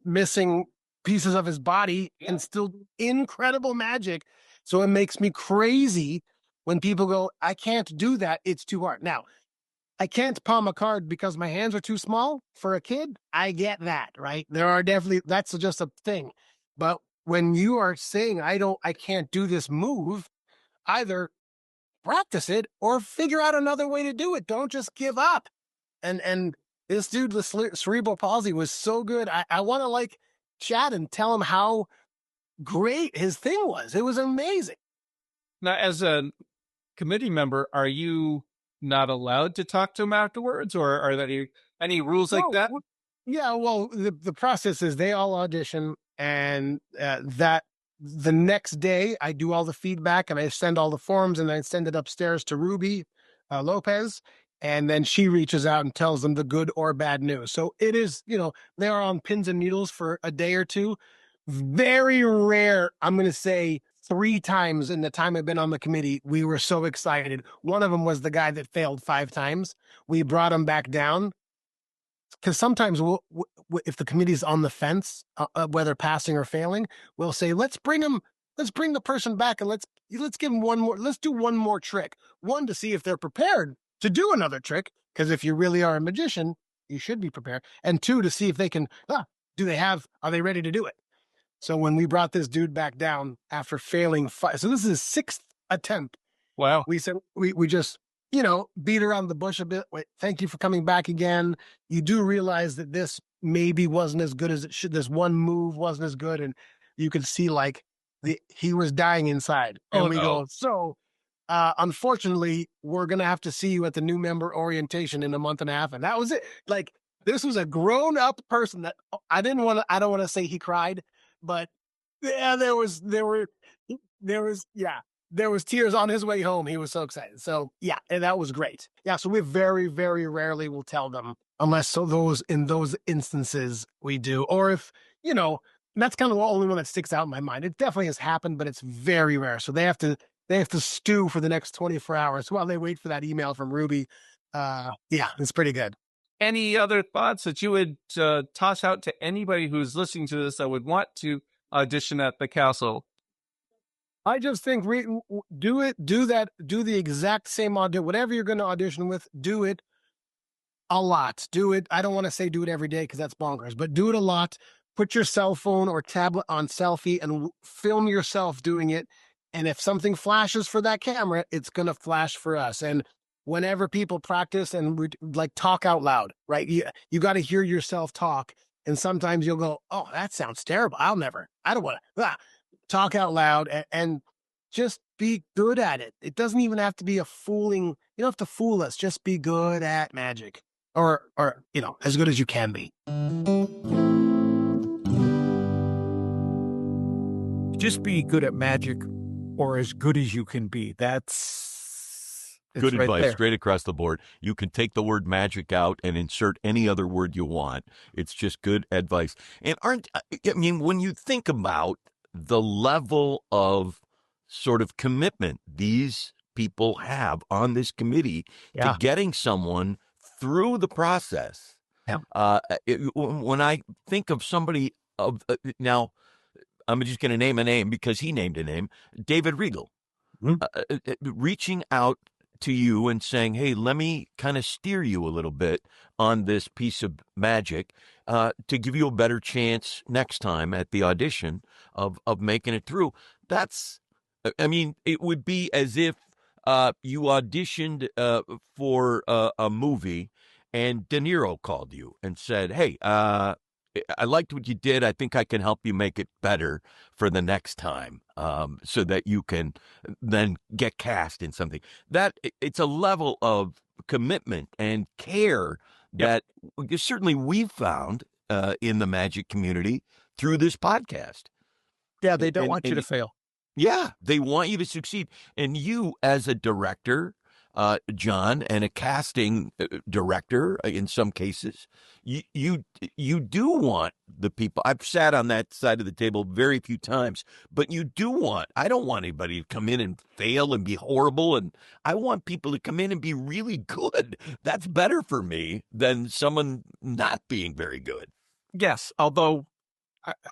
missing pieces of his body and still incredible magic. So it makes me crazy when people go, I can't do that. It's too hard. Now, I can't palm a card because my hands are too small for a kid. I get that, right? There are definitely, that's just a thing. But when you are saying, I can't do this move, either practice it or figure out another way to do it. Don't just give up. And this dude with cerebral palsy was so good. I want to chat and tell him how great his thing was. It was amazing. Now, as a committee member, are you not allowed to talk to him afterwards, or are there any rules like that? Yeah, well, the process is they all audition, and that the next day I do all the feedback and I send all the forms and I send it upstairs to Ruby Lopez, and then she reaches out and tells them the good or bad news. So it is, they are on pins and needles for a day or two. Very rare, I'm going to say 3 times in the time I've been on the committee, we were so excited. One of them was the guy that failed 5 times. We brought him back down because sometimes if the committee's on the fence, whether passing or failing, we'll say, let's bring the person back and let's give them one more. Let's do one more trick. One, to see if they're prepared to do another trick. Because if you really are a magician, you should be prepared. And 2, to see if they can, are they ready to do it? So when we brought this dude back down after failing 5, so this is his 6th attempt. Wow. We said, we just, beat around the bush a bit. Wait, thank you for coming back again. You do realize that this maybe wasn't as good as it should. This one move wasn't as good. And you could see he was dying inside. And go, so unfortunately, we're going to have to see you at the new member orientation in a month and a half. And that was it. This was a grown up person that I don't want to say he cried, but yeah, there was tears on his way home. He was so excited. So yeah, and that was great. Yeah. So we very, very rarely will tell them, unless in those instances we do, or if, that's kind of the only one that sticks out in my mind. It definitely has happened, but it's very rare. So they have to stew for the next 24 hours while they wait for that email from Ruby. Yeah, it's pretty good. Any other thoughts that you would toss out to anybody who's listening to this that would want to audition at the castle? I just think do the exact same audition, whatever you're going to audition with, do it a lot. Do it. I don't want to say do it every day because that's bonkers, but do it a lot. Put your cell phone or tablet on selfie and film yourself doing it. And if something flashes for that camera, it's going to flash for us. And whenever people practice and we talk out loud, right? You got to hear yourself talk. And sometimes you'll go, oh, that sounds terrible. I don't want to talk out loud and just be good at it. It doesn't even have to be you don't have to fool us. Just be good at magic or, as good as you can be. Just be good at magic or as good as you can be. That's good right advice, there. straight across the board. You can take the word magic out and insert any other word you want. It's just good advice. And when you think about the level of sort of commitment these people have on this committee to getting someone through the process. Yeah. When I think of somebody now, I'm just going to name a name because he named a name, David Regal, reaching out to you and saying, hey, let me kind of steer you a little bit on this piece of magic to give you a better chance next time at the audition of making it through. It would be as if you auditioned for a movie and De Niro called you and said, hey, I liked what you did. I think I can help you make it better for the next time, so that you can then get cast in something. It's a level of commitment and care that certainly we've found in the magic community through this podcast. Yeah, they don't want you to fail. Yeah, they want you to succeed. And you, as a director, John, and a casting director in some cases, you do want the people. I've sat on that side of the table very few times, but you do want. I don't want anybody to come in and fail and be horrible, and I want people to come in and be really good. That's better for me than someone not being very good. Yes, although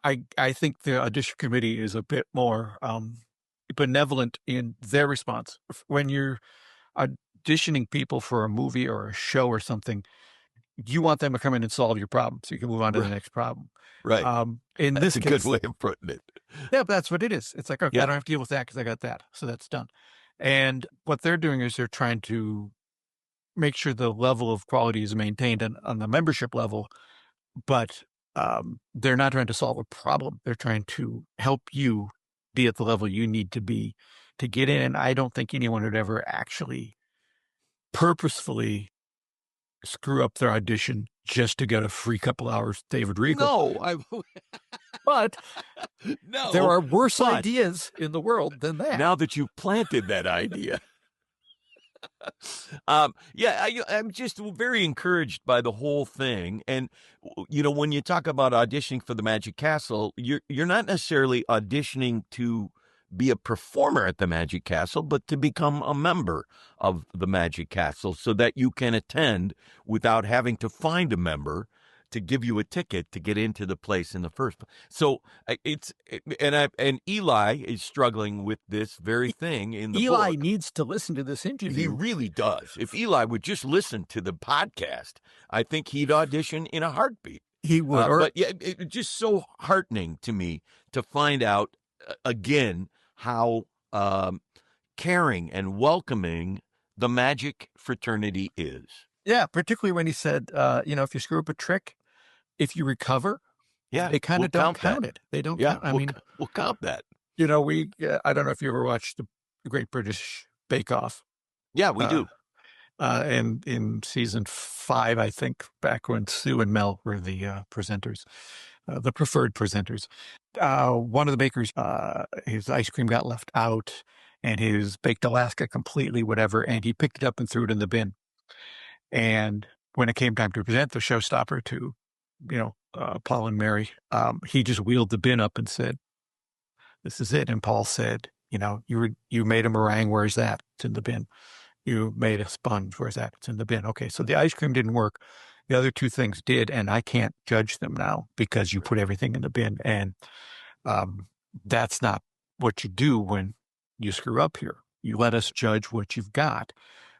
I think the audition committee is a bit more benevolent in their response. When you're auditioning people for a movie or a show or something, you want them to come in and solve your problem so you can move on to the next problem. Right. In That's this a case, good way of putting it. yeah, that's what it is. It's like, okay, Yeah. I don't have to deal with that because I got that. So that's done. And what they're doing is they're trying to make sure the level of quality is maintained on the membership level, but they're not trying to solve a problem. They're trying to help you be at the level you need to be to get in. And I don't think anyone would ever actually purposefully screw up their audition just to get a free couple hours David Regal. No, But no. there are worse but- ideas in the world than that. Now that you've planted that idea. I'm just very encouraged by the whole thing. And, when you talk about auditioning for the Magic Castle, you're not necessarily auditioning to be a performer at the Magic Castle, but to become a member of the Magic Castle so that you can attend without having to find a member to give you a ticket to get into the place in the first place. So and Eli is struggling with this very thing in the Eli book. needs to listen to this interview. He really does. If Eli would just listen to the podcast, I think he'd audition in a heartbeat. He would. But yeah, it's just so heartening to me to find out again how caring and welcoming the Magic fraternity is. Yeah, particularly when he said, if you screw up a trick, if you recover, Yeah, they kind of we'll don't count count it. They don't. Yeah, count. we'll count that. I don't know if you ever watched the Great British Bake Off. Yeah, we do. And in season 5, I think, back when Sue and Mel were the presenters, the preferred presenters, one of the bakers, his ice cream got left out and his baked Alaska completely whatever, and he picked it up and threw it in the bin. And when it came time to present the showstopper to, Paul and Mary, he just wheeled the bin up and said, "This is it." And Paul said, you made a meringue. Where's that? It's in the bin. You made a sponge. Where's that? It's in the bin. Okay. So the ice cream didn't work. The other two things did, and I can't judge them now because you put everything in the bin. And that's not what you do when you screw up here. You let us judge what you've got.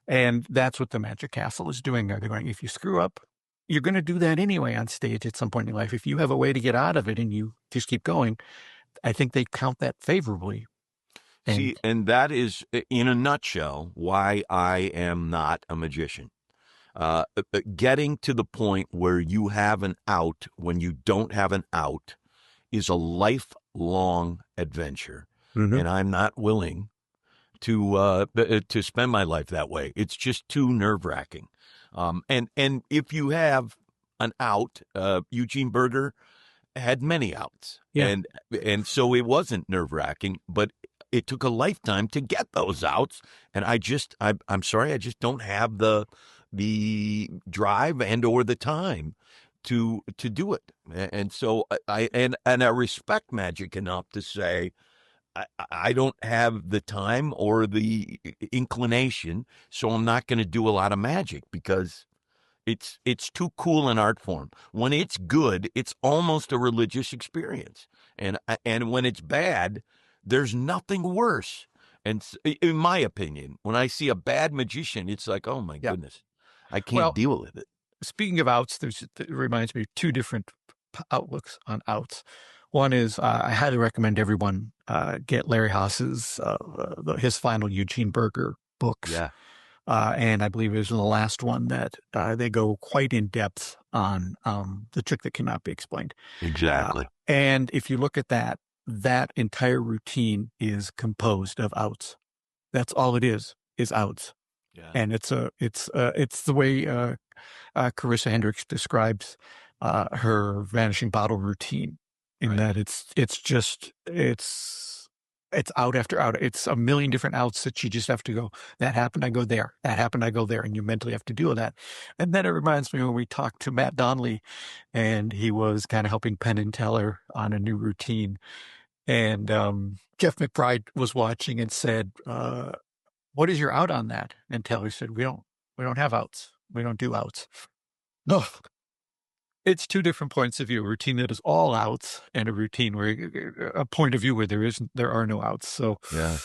And that's what the Magic Castle is doing. They're going, if you screw up, you're going to do that anyway on stage at some point in your life. If you have a way to get out of it and you just keep going, I think they count that favorably. And that is, in a nutshell, why I am not a magician. Getting to the point where you have an out when you don't have an out is a lifelong adventure. Mm-hmm. And I'm not willing to spend my life that way. It's just too nerve-wracking. And if you have an out, Eugene Berger had many outs. Yeah. And so it wasn't nerve-wracking, but it took a lifetime to get those outs. And I'm sorry, I just don't have the drive and or the time to do it. And so I respect Magic enough to say, I don't have the time or the inclination, so I'm not going to do a lot of magic because it's too cool an art form. When it's good, it's almost a religious experience, and when it's bad, there's nothing worse. And in my opinion, when I see a bad magician, it's like, oh my goodness, I can't deal with it. Speaking of outs, it reminds me of two different outlooks on outs. One is I highly recommend everyone get Larry Haas's his final Eugene Berger books. Yeah. And I believe it was in the last one that they go quite in depth on the trick that cannot be explained. Exactly. And if you look at that entire routine is composed of outs. That's all it is outs. Yeah. And it's the way Carissa Hendricks describes her vanishing bottle routine. In that it's it's out after out. It's a million different outs that you just have to go, that happened, I go there. That happened, I go there. And you mentally have to deal with that. And then it reminds me when we talked to Matt Donnelly and he was kind of helping Penn and Teller on a new routine. And Jeff McBride was watching and said, what is your out on that? And Teller said, we don't have outs. We don't do outs. No. It's two different points of view, a routine that is all outs and a routine where a point of view where there are no outs. So yeah,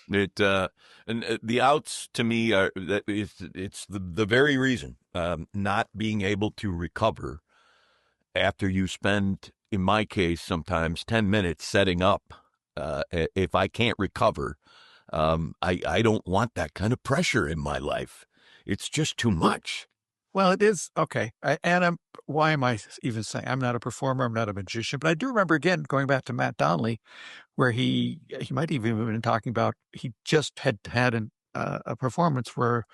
the outs to me are that it's the very reason, not being able to recover after you spend, in my case, sometimes 10 minutes setting up. If I can't recover, I don't want that kind of pressure in my life. It's just too much. Well, it is. Okay. Why am I even saying I'm not a performer? I'm not a magician, but I do remember again, going back to Matt Donnelly, where he might even have been talking about, he just had a performance where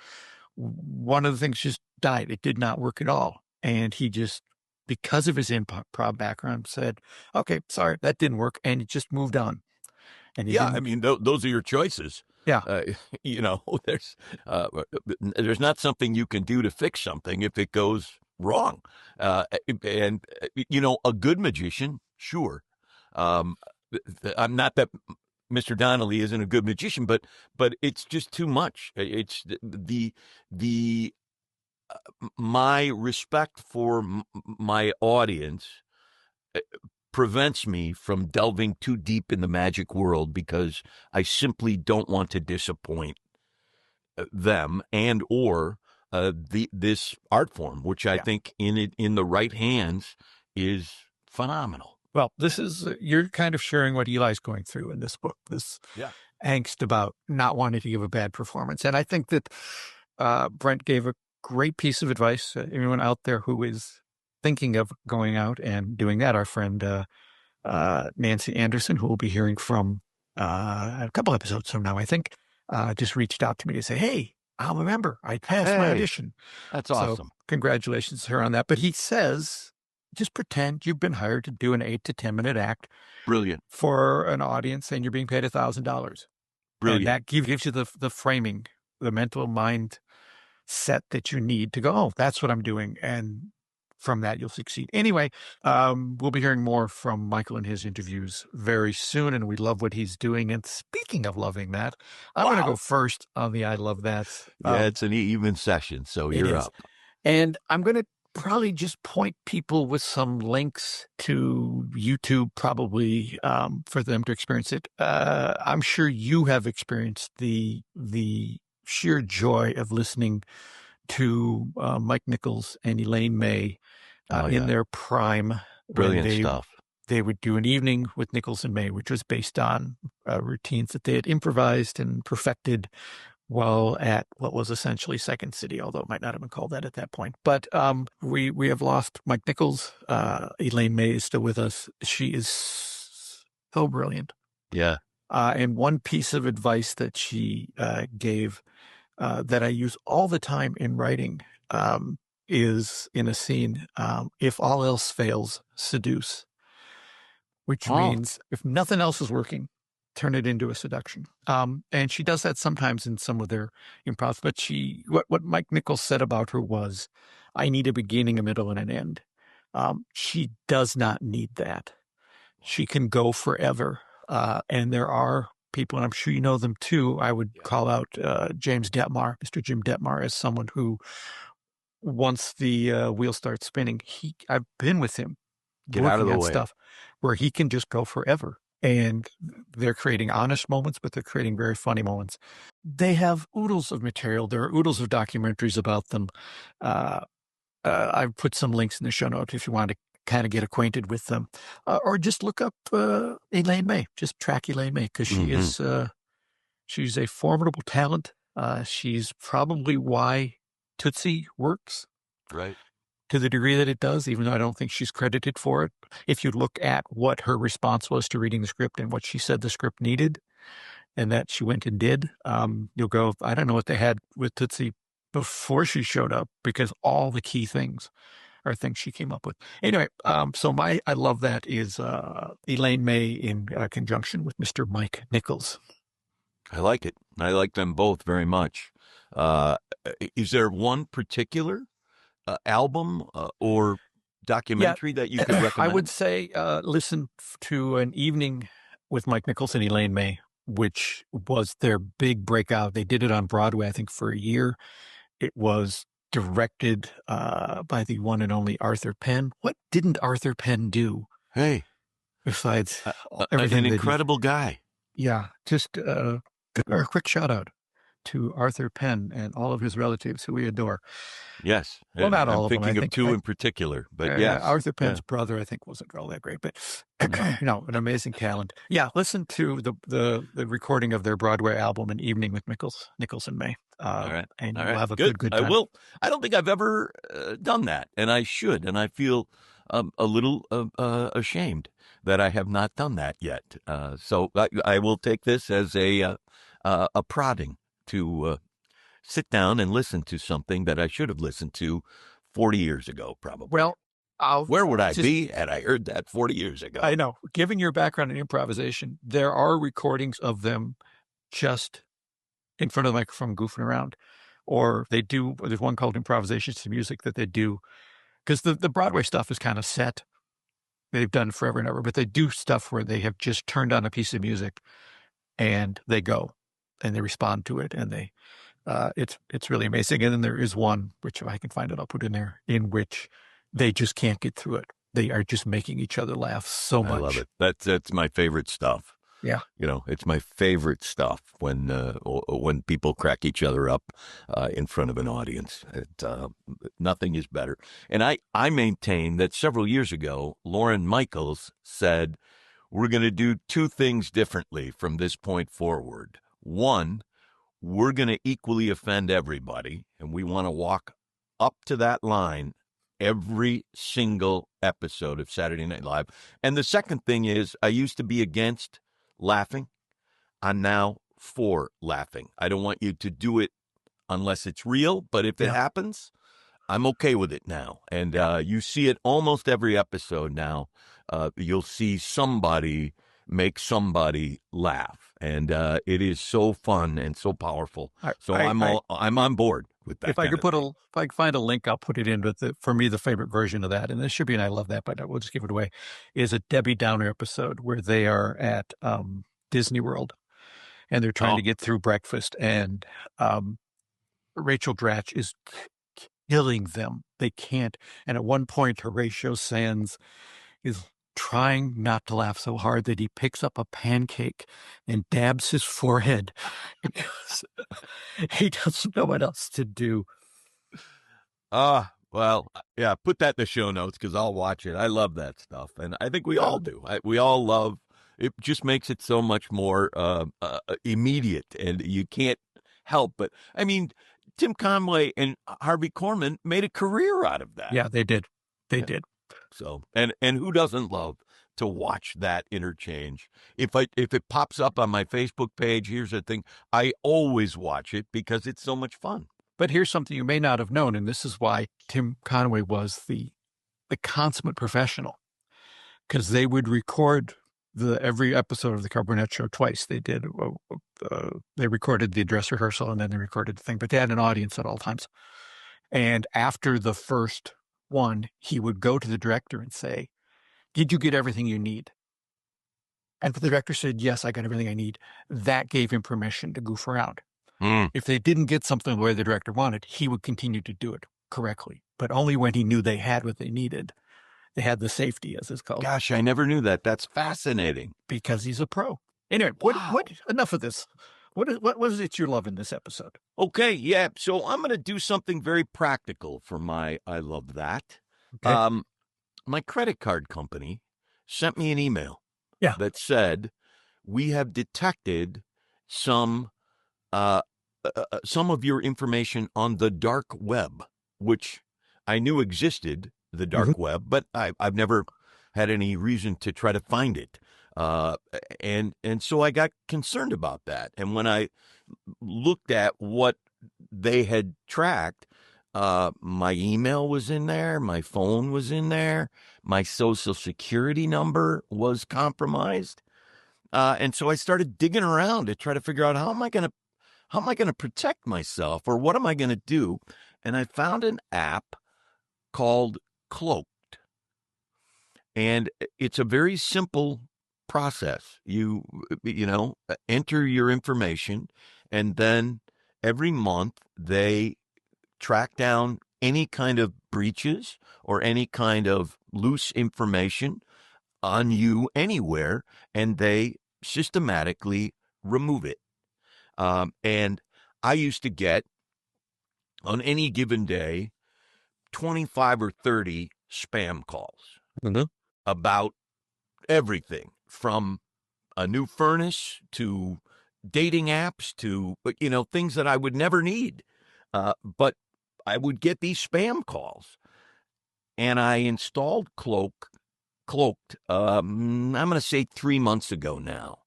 one of the things just died. It did not work at all. And he just, because of his improv background, said, okay, sorry, that didn't work. And he just moved on. And I mean, those are your choices. Yeah. There's not something you can do to fix something if it goes wrong. And a good magician, sure. I'm not that Mr. Donnelly isn't a good magician, but it's just too much. It's my respect for my audience prevents me from delving too deep in the magic world because I simply don't want to disappoint them and or this art form, which I think in the right hands is phenomenal. Well, you're kind of sharing what Eli's going through in this book, this angst about not wanting to give a bad performance. And I think that Brent gave a great piece of advice. Anyone out there who is thinking of going out and doing that, our friend Nancy Anderson, who we'll be hearing from a couple episodes from now, I think, just reached out to me to say, hey, I'll remember. I passed my audition. That's awesome. So congratulations to her on that. But he says, just pretend you've been hired to do an 8 to 10 minute act. Brilliant. For an audience and you're being paid $1,000. Brilliant. And that gives you the framing, the mental mind set that you need to go, oh, that's what I'm doing. And from that, you'll succeed. Anyway, we'll be hearing more from Michael in his interviews very soon, and we love what he's doing. And speaking of loving that, I'm going to go first on the I love that. It's an even session, so you're up. And I'm going to probably just point people with some links to YouTube, probably for them to experience it. I'm sure you have experienced the sheer joy of listening to Mike Nichols and Elaine May in their prime. Brilliant stuff. They would do an evening with Nichols and May, which was based on routines that they had improvised and perfected while at what was essentially Second City, although it might not have been called that at that point. But we have lost Mike Nichols. Elaine May is still with us. She is so brilliant. Yeah. And one piece of advice that she gave that I use all the time in writing is in a scene, if all else fails, seduce, which means if nothing else is working, turn it into a seduction. And she does that sometimes in some of their improv, but what Mike Nichols said about her was, I need a beginning, a middle, and an end. She does not need that. She can go forever. And there are people, and I'm sure you know them too. I would call out James Detmar, Mr. Jim Detmar, as someone who, once the wheel starts spinning, I've been with him. Get out of the way. Stuff where he can just go forever. And they're creating honest moments, but they're creating very funny moments. They have oodles of material. There are oodles of documentaries about them. I've put some links in the show notes if you want to kind of get acquainted with them, or just look up Elaine May. Just track Elaine May because she's a formidable talent. She's probably why Tootsie works, right, to the degree that it does. Even though I don't think she's credited for it. If you look at what her response was to reading the script and what she said the script needed, and that she went and did, you'll go, I don't know what they had with Tootsie before she showed up, because all the key things are things she came up with. Anyway, so I love that is Elaine May in conjunction with Mr. Mike Nichols. I like it. I like them both very much. Is there one particular album or documentary that you could recommend? I would say listen to An Evening with Mike Nichols and Elaine May, which was their big breakout. They did it on Broadway, I think, for a year. It was directed by the one and only Arthur Penn. What didn't Arthur Penn do? Hey, besides an everything incredible guy. Yeah, just a quick shout out to Arthur Penn and all of his relatives who we adore. Yes. Well, not all I'm of them. thinking I of think, two in particular, but yes. Arthur Penn's brother, I think, wasn't all that great, but an amazing talent. Yeah, listen to the recording of their Broadway album, An Evening with Nichols and May. All right. And all you'll right. have a good time. I will. I don't think I've ever done that, and I should, and I feel a little ashamed that I have not done that yet. So I will take this as a prodding to sit down and listen to something that I should have listened to 40 years ago, probably. Well, where would I be had I heard that 40 years ago? I know. Given your background in improvisation, there are recordings of them just in front of the microphone goofing around. Or there's one called Improvisations to Music that they do, because the Broadway stuff is kind of set. They've done forever and ever, but they do stuff where they have just turned on a piece of music and they go and they respond to it, and it's really amazing. And then there is one, which if I can find it, I'll put in there, in which they just can't get through it. They are just making each other laugh so much. I love it. That's my favorite stuff. Yeah. It's my favorite stuff when people crack each other up in front of an audience. Nothing is better. And I maintain that several years ago, Lauren Michaels said, we're going to do two things differently from this point forward. One, we're going to equally offend everybody, and we want to walk up to that line every single episode of Saturday Night Live. And the second thing is, I used to be against laughing. I'm now for laughing. I don't want you to do it unless it's real, but if it happens, I'm okay with it now. And you see it almost every episode now. You'll see somebody make somebody laugh, and it is so fun and so powerful. So I'm on board with that. If I could find a link, I'll put it in. But for me, the favorite version of that, and this should be, and I love that, but we'll just give it away, is a Debbie Downer episode where they are at Disney World, and they're trying to get through breakfast, and Rachel Dratch is killing them. They can't. And at one point, Horatio Sands is trying not to laugh so hard that he picks up a pancake and dabs his forehead because he doesn't know what else to do. Well, yeah, put that in the show notes because I'll watch it. I love that stuff, and I think we all do. We all love it. Just makes it so much more immediate, and you can't help but. I mean, Tim Conway and Harvey Korman made a career out of that. Yeah, they did. They did. So, and who doesn't love to watch that interchange? If it pops up on my Facebook page, here's the thing: I always watch it because it's so much fun. But here's something you may not have known, and this is why Tim Conway was the consummate professional, because they would record every episode of the Carbonet Show twice. They did. They recorded the dress rehearsal and then they recorded the thing, but they had an audience at all times. And after the first one, he would go to the director and say, "Did you get everything you need?" And if the director said, "Yes, I got everything I need," that gave him permission to goof around. If they didn't get something the way the director wanted, he would continue to do it correctly, but only when he knew they had what they needed. They had the safety, as it's called. Gosh, I never knew that. That's fascinating. Because he's a pro. Anyway, what? Enough of this. What was it you love in this episode? Okay, yeah. So I'm going to do something very practical for my I love that. Okay. My credit card company sent me an email that said, we have detected some of your information on the dark web, which I knew existed, the dark web, but I've never had any reason to try to find it. And so I got concerned about that. And when I looked at what they had tracked, My email was in there. My phone was in there. My social security number was compromised. And so I started digging around to try to figure out how am I going to protect myself, or what am I going to do? And I found an app called Cloaked. And it's a very simple process. You enter your information, and then every month they track down any kind of breaches or any kind of loose information on you anywhere, and they systematically remove it. And I used to get, on any given day, 25 or 30 spam calls about everything from a new furnace to dating apps to, things that I would never need. But I would get these spam calls, and I installed Cloaked, I'm going to say 3 months ago now.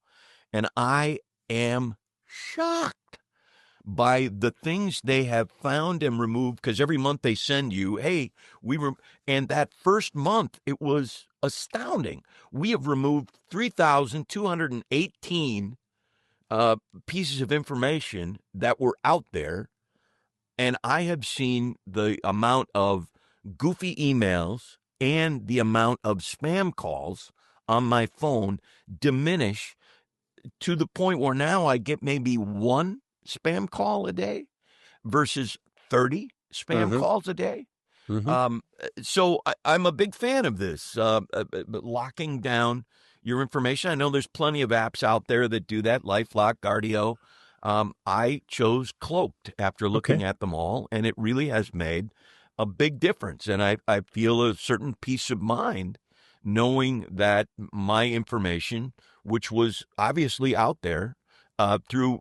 And I am shocked by the things they have found and removed, because every month they send you, hey, and that first month, it was astounding. We have removed 3,218 pieces of information that were out there. And I have seen the amount of goofy emails and the amount of spam calls on my phone diminish to the point where now I get maybe one spam call a day versus 30 spam calls a day. So I'm a big fan of this, locking down your information. I know there's plenty of apps out there that do that, LifeLock, Guardio. I chose Cloaked after looking at them all, and it really has made a big difference. And I feel a certain peace of mind knowing that my information, which was obviously out there through,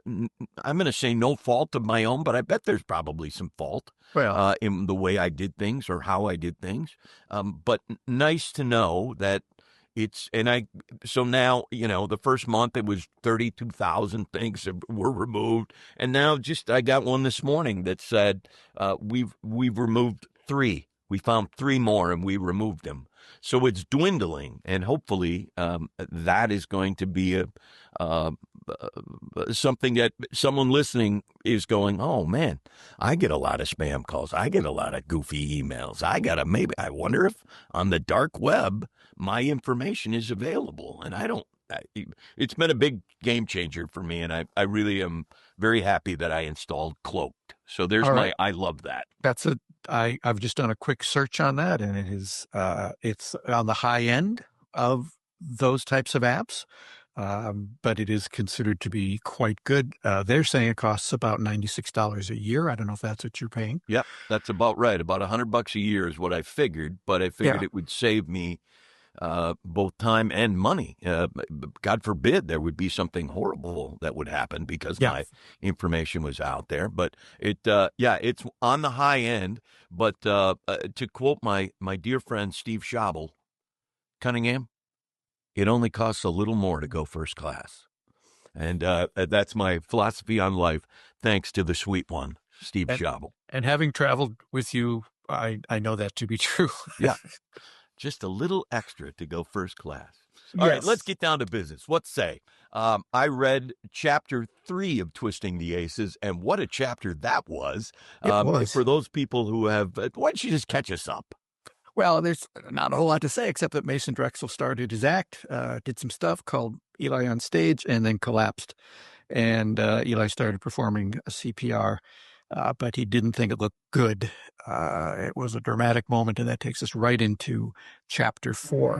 I'm going to say no fault of my own, but I bet there's probably some fault in the way I did things or how I did things. But nice to know that so now, the first month it was 32,000 things were removed. And now I got one this morning that said, we've removed 3. We found 3 more and we removed them. So it's dwindling, and hopefully that is going to be something that someone listening is going, oh man, I get a lot of spam calls. I get a lot of goofy emails. I wonder if on the dark web my information is available. And it's been a big game changer for me. And I really am very happy that I installed Cloaked. So there's I love that. I've just done a quick search on that, and it's on the high end of those types of apps. But it is considered to be quite good. They're saying it costs about $96 a year. I don't know if that's what you're paying. Yep, that's about right. About $100 a year is what I figured, but I figured it would save me both time and money. God forbid there would be something horrible that would happen because my information was out there. But it's on the high end. But to quote my dear friend Steve Schabel, Cunningham, it only costs a little more to go first class. And that's my philosophy on life, thanks to the sweet one, Steve Schabel. And having traveled with you, I know that to be true. Yeah. Just a little extra to go first class. All right, let's get down to business. What say? I read chapter 3 of Twisting the Aces, and what a chapter that was. It was. For those people who have, why don't you just catch us up? Well, there's not a whole lot to say except that Mason Drexel started his act, did some stuff called Eli on Stage, and then collapsed. And Eli started performing a CPR, but he didn't think it looked good. It was a dramatic moment, and that takes us right into chapter 4.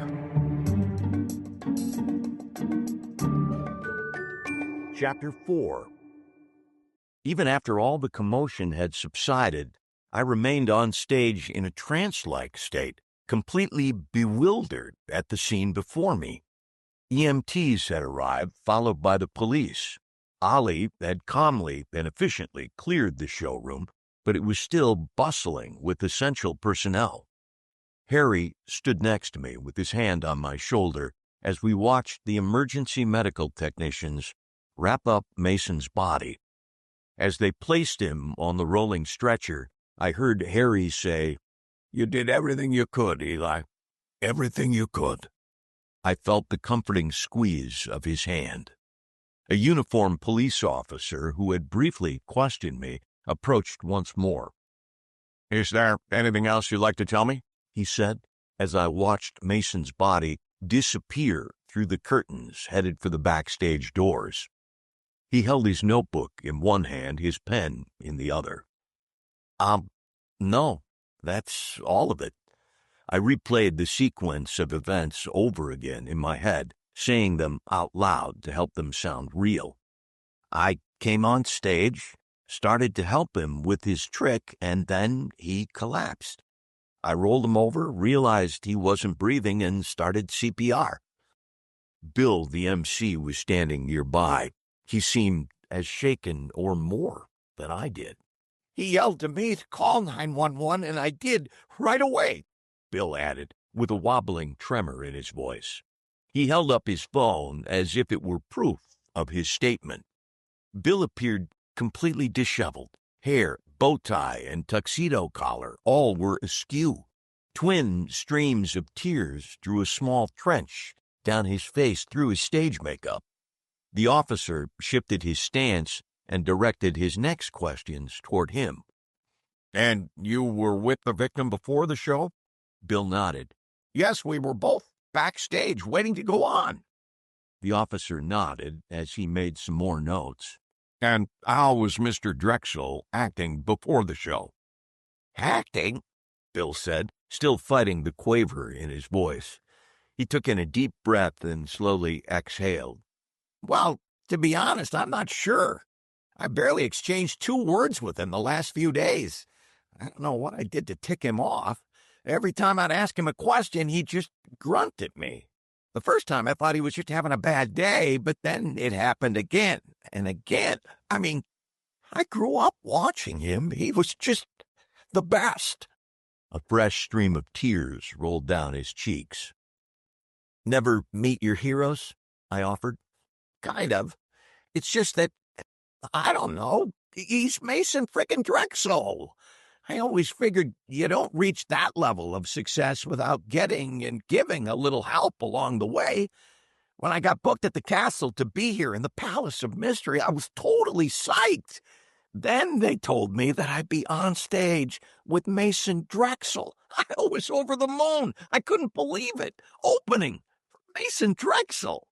Chapter 4. Even after all the commotion had subsided, I remained on stage in a trance-like state, completely bewildered at the scene before me. EMTs had arrived, followed by the police. Ollie had calmly and efficiently cleared the showroom, but it was still bustling with essential personnel. Harry stood next to me with his hand on my shoulder as we watched the emergency medical technicians wrap up Mason's body. As they placed him on the rolling stretcher, I heard Harry say, "You did everything you could, Eli. Everything you could." I felt the comforting squeeze of his hand. A uniformed police officer who had briefly questioned me approached once more. "Is there anything else you'd like to tell me?" he said, as I watched Mason's body disappear through the curtains headed for the backstage doors. He held his notebook in one hand, his pen in the other. No, that's all of it. I replayed the sequence of events over again in my head, saying them out loud to help them sound real. I came on stage, started to help him with his trick, and then he collapsed. I rolled him over, realized he wasn't breathing, and started CPR. Bill, the MC, was standing nearby. He seemed as shaken or more than I did. "He yelled to me to call 911, and I did right away," Bill added, with a wobbling tremor in his voice. He held up his phone as if it were proof of his statement. Bill appeared completely disheveled. Hair, bow tie, and tuxedo collar all were askew. Twin streams of tears drew a small trench down his face through his stage makeup. The officer shifted his stance and directed his next questions toward him. "And you were with the victim before the show?" Bill nodded. "Yes, we were both backstage waiting to go on." The officer nodded as he made some more notes. "And how was Mr. Drexel acting before the show?" "Acting?" Bill said, still fighting the quaver in his voice. He took in a deep breath and slowly exhaled. "Well, to be honest, I'm not sure. I barely exchanged 2 words with him the last few days. I don't know what I did to tick him off. Every time I'd ask him a question, he'd just grunt at me. The first time I thought he was just having a bad day, but then it happened again and again. I mean, I grew up watching him. He was just the best." A fresh stream of tears rolled down his cheeks. "Never meet your heroes?" I offered. "Kind of. It's just that, I don't know, he's Mason frickin' Drexel. I always figured you don't reach that level of success without getting and giving a little help along the way. When I got booked at the castle to be here in the Palace of Mystery, I was totally psyched. Then they told me that I'd be on stage with Mason Drexel. I was over the moon. I couldn't believe it. Opening for Mason Drexel."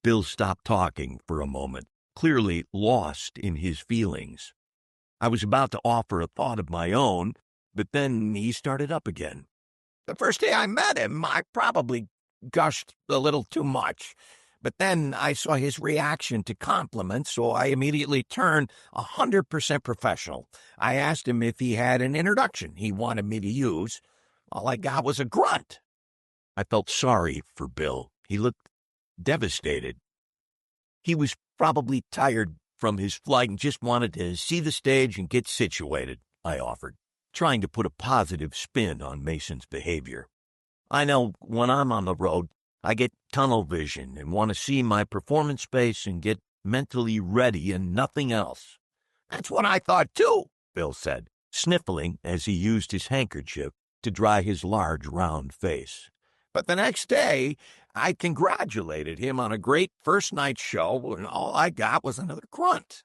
Bill stopped talking for a moment, clearly lost in his feelings. I was about to offer a thought of my own, but then he started up again. "The first day I met him, I probably gushed a little too much. But then I saw his reaction to compliments, so I immediately turned 100% professional. I asked him if he had an introduction he wanted me to use. All I got was a grunt." I felt sorry for Bill. He looked devastated. He was probably tired from his flight and just wanted to see the stage and get situated, I offered, trying to put a positive spin on Mason's behavior. I know when I'm on the road, I get tunnel vision and want to see my performance space and get mentally ready and nothing else. "That's what I thought too," Bill said, sniffling as he used his handkerchief to dry his large round face. "But the next day, I congratulated him on a great first night show, and all I got was another grunt.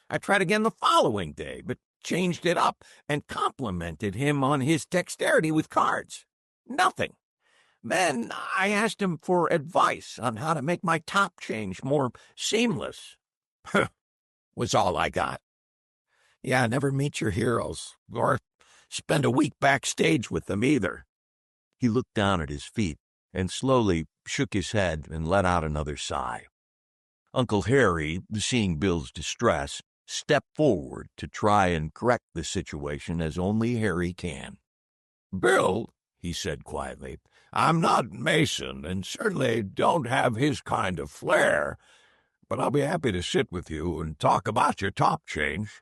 I tried again the following day, but changed it up and complimented him on his dexterity with cards. Nothing. Then I asked him for advice on how to make my top change more seamless. Was all I got. Yeah, never meet your heroes, or spend a week backstage with them either." He looked down at his feet and slowly shook his head and let out another sigh. Uncle Harry, seeing Bill's distress, stepped forward to try and correct the situation as only Harry can. "Bill," he said quietly, "I'm not Mason and certainly don't have his kind of flair, but I'll be happy to sit with you and talk about your top change."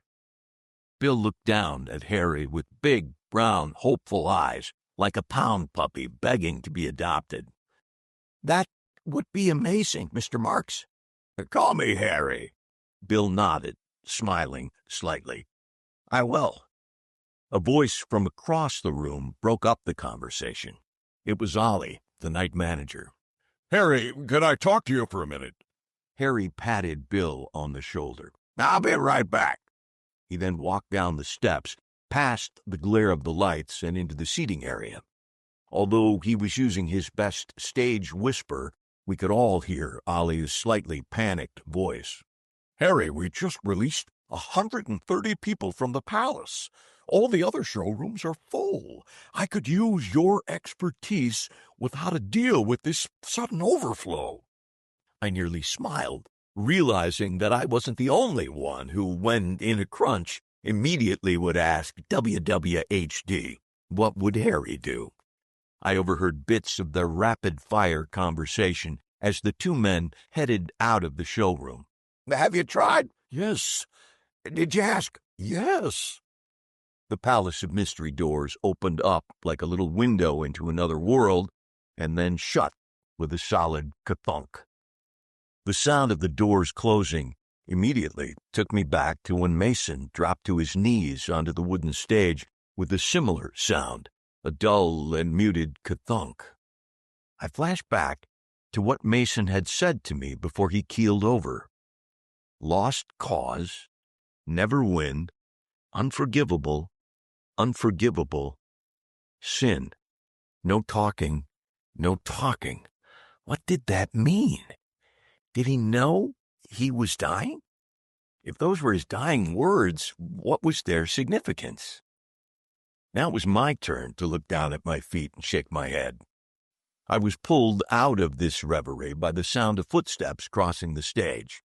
Bill looked down at Harry with big, brown, hopeful eyes, like a pound puppy begging to be adopted. "That would be amazing, Mr. Marks." "Call me Harry." Bill nodded, smiling slightly. "I will." A voice from across the room broke up the conversation. It was Ollie, the night manager. Harry, can I talk to you for a minute? Harry patted Bill on the shoulder. I'll be right back. He then walked down the steps, past the glare of the lights and into the seating area. Although he was using his best stage whisper, we could all hear Ollie's slightly panicked voice. Harry, we just released 130 people from the palace. All the other showrooms are full. I could use your expertise with how to deal with this sudden overflow. I nearly smiled, realizing that I wasn't the only one who, when in a crunch, immediately would ask WWHD, what would Harry do? I overheard bits of their rapid-fire conversation as the two men headed out of the showroom. Have you tried? Yes. Did you ask? Yes. The Palace of Mystery doors opened up like a little window into another world and then shut with a solid ka-thunk. The sound of the doors closing immediately took me back to when Mason dropped to his knees onto the wooden stage with a similar sound, a dull and muted ka-thunk. I flashed back to what Mason had said to me before he keeled over. Lost cause, never win, unforgivable, unforgivable, sin. No talking, no talking. What did that mean? Did he know he was dying? If those were his dying words, what was their significance? Now it was my turn to look down at my feet and shake my head. I was pulled out of this reverie by the sound of footsteps crossing the stage.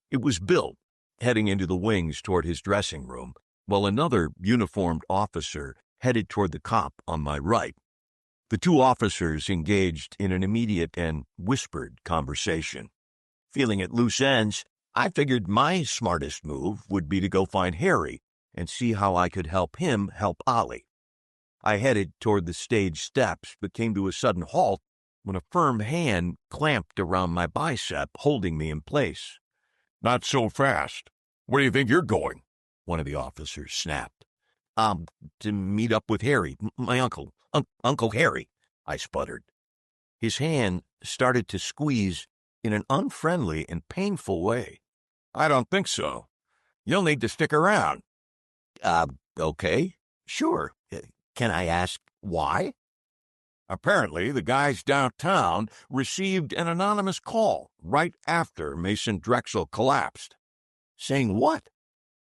It was Bill, heading into the wings toward his dressing room, while another uniformed officer headed toward the cop on my right. The two officers engaged in an immediate and whispered conversation. Feeling at loose ends, I figured my smartest move would be to go find Harry and see how I could help him help Ollie. I headed toward the stage steps, but came to a sudden halt when a firm hand clamped around my bicep, holding me in place. Not so fast. Where do you think you're going? One of the officers snapped. To meet up with Harry, my uncle. Uncle Harry, I sputtered. His hand started to squeeze in an unfriendly and painful way. I don't think so. You'll need to stick around. Okay, sure. Can I ask why? Apparently, the guys downtown received an anonymous call right after Mason Drexel collapsed. Saying what?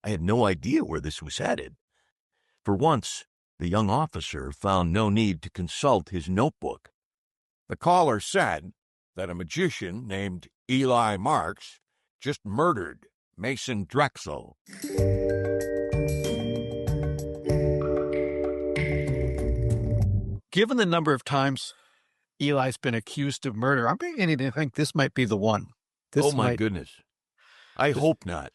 I had no idea where this was headed. For once, the young officer found no need to consult his notebook. The caller said that a magician named Eli Marks just murdered Mason Drexel. Given the number of times Eli's been accused of murder, I'm beginning to think this might be the one. My goodness. I hope not.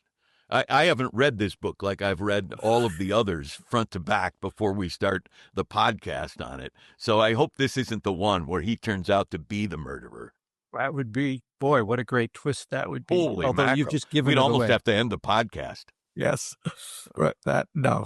I haven't read this book like I've read all of the others front to back before we start the podcast on it. So I hope this isn't the one where he turns out to be the murderer. That would be, boy, what a great twist that would be. Holy Although mackerel. you've just given We'd it almost away. have to end the podcast. Yes. Right. No.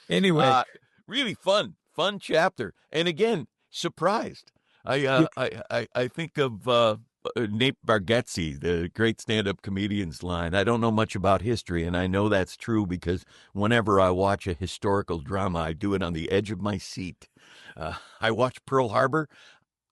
Anyway. Really fun chapter. And again, surprised. I think of Nate Bargatze, the great stand-up comedian's line. I don't know much about history, and I know that's true because whenever I watch a historical drama, I do it on the edge of my seat. I watched Pearl Harbor.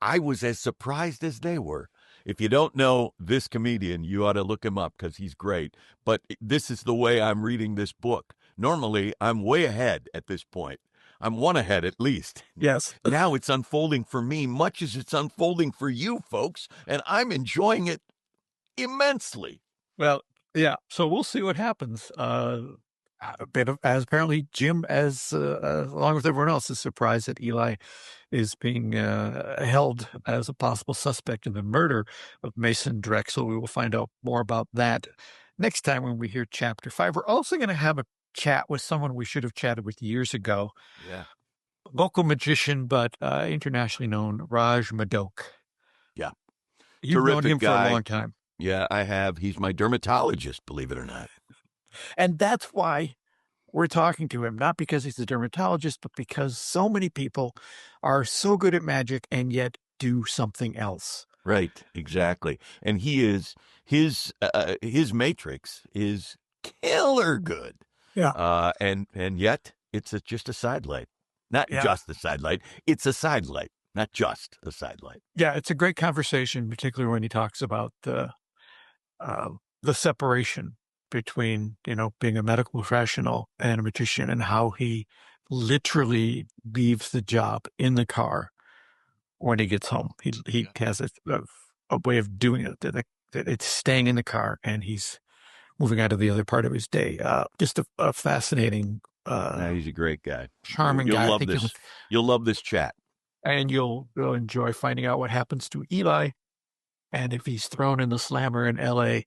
I was as surprised as they were. If you don't know this comedian, you ought to look him up because he's great. But this is the way I'm reading this book. Normally, I'm way ahead at this point. I'm one ahead at least. Yes. Now it's unfolding for me much as it's unfolding for you folks, and I'm enjoying it immensely. Well, yeah. So we'll see what happens. A bit of, as apparently Jim, along with everyone else, is surprised that Eli is being held as a possible suspect in the murder of Mason Drexel. We will find out more about that next time when we hear Chapter 5. We're also going to have a chat with someone we should have chatted with years ago. Yeah. Local magician, but internationally known, Raj Madok. Yeah. You've known him for a long time. Yeah, I have. He's my dermatologist, believe it or not. And that's why we're talking to him, not because he's a dermatologist, but because so many people are so good at magic and yet do something else. Right, exactly. And his matrix is killer good. Yeah. And yet it's just a sidelight. Not Yeah. just a sidelight. It's a sidelight, not just a sidelight. Yeah, it's a great conversation, particularly when he talks about the separation between, being a medical professional and a magician, and how he literally leaves the job in the car when he gets home. He has a way of doing it that it's staying in the car and he's moving on to the other part of his day. Just a fascinating, He's a great guy. charming You'll guy. love this. You'll love this chat. And you'll enjoy finding out what happens to Eli, and if he's thrown in the slammer in L.A.,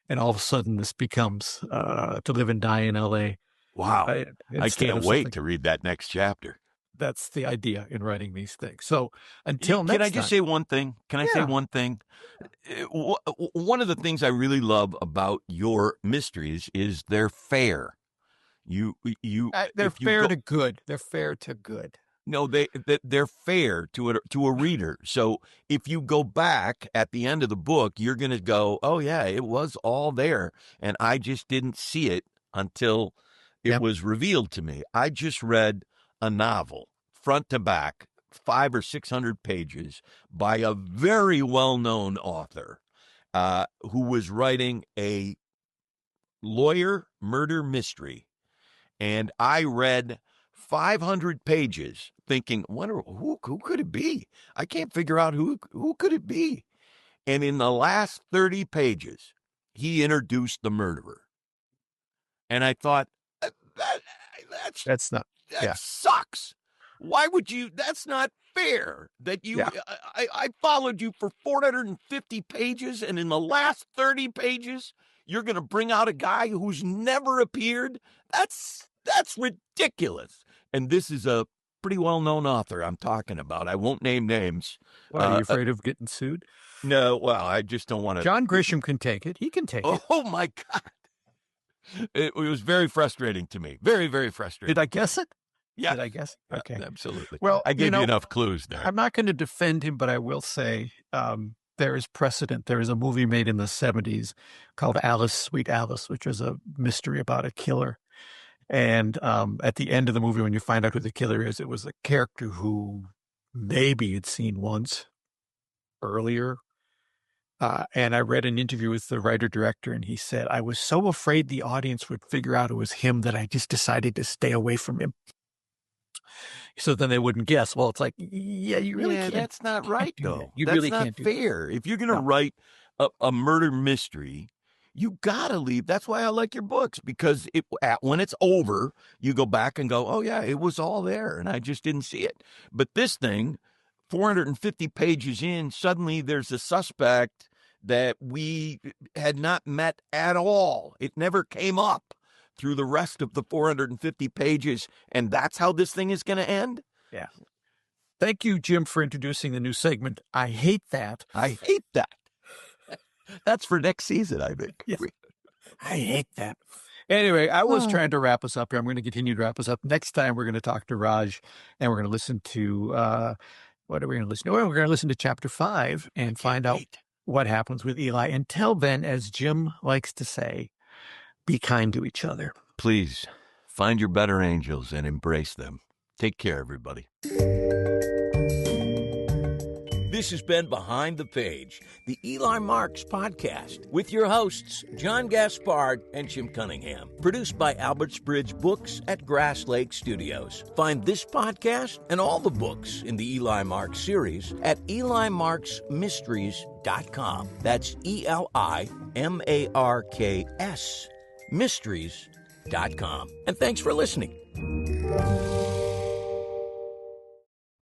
and all of a sudden this becomes To Live and Die in L.A. Wow. I instead can't of wait something. to read that next chapter. That's the idea in writing these things. So until next Can I just say one thing? Can I say Yeah. one thing? One of the things I really love about your mysteries is they're fair. They're if you fair go- to good. They're fair to good. No, they're fair to a reader. So if you go back at the end of the book, you're going to go, "Oh yeah, it was all there, and I just didn't see it until it was revealed to me." I just read a novel, front to back, 500 or 600 pages, by a very well-known author who was writing a lawyer murder mystery, and I read 500 pages thinking, who could it be? I can't figure out who could it be. And in the last 30 pages, he introduced the murderer. And I thought, That's not. that sucks. Why would you? That's not fair that you, I followed you for 450 pages, and in the last 30 pages, you're going to bring out a guy who's never appeared? That's ridiculous. And this is a pretty well-known author I'm talking about. I won't name names. What, are you afraid of getting sued? No, well, I just don't want to. John Grisham can take it. He can take it. Oh, my God. It was very frustrating to me. Very, very frustrating. Did I guess it? Yeah. Did I guess? Okay. Absolutely. Well, I gave you enough clues there. I'm not going to defend him, but I will say there is precedent. There is a movie made in the 70s called Alice, Sweet Alice, which is a mystery about a killer. And at the end of the movie, when you find out who the killer is, it was a character who maybe you'd seen once earlier. And I read an interview with the writer-director, and he said, I was so afraid the audience would figure out it was him that I just decided to stay away from him. So then they wouldn't guess. Well, it's like, yeah, you really can't. That's not right, though. You that's really not can't do fair. If you're going to write a murder mystery, you got to leave. That's why I like your books, because when it's over, you go back and go, oh, yeah, it was all there, and I just didn't see it. But this thing, 450 pages in, suddenly there's a suspect that we had not met at all. It never came up through the rest of the 450 pages, and that's how this thing is going to end? Yeah. Thank you, Jim, for introducing the new segment. I hate that. I hate that. That's for next season, I think. Yes. I hate that. Anyway, I was trying to wrap us up here. I'm going to continue to wrap us up. Next time, we're going to talk to Raj, and we're going to listen to, what are we going to listen to? Well, we're going to listen to Chapter 5 and find out what happens with Eli. Until then, as Jim likes to say, be kind to each other. Please, find your better angels and embrace them. Take care, everybody. This has been Behind the Page, the Eli Marks podcast, with your hosts, John Gaspard and Jim Cunningham. Produced by Alberts Bridge Books at Grass Lake Studios. Find this podcast and all the books in the Eli Marks series at EliMarksMysteries.com. That's ELIMARKS Mysteries.com. And thanks for listening.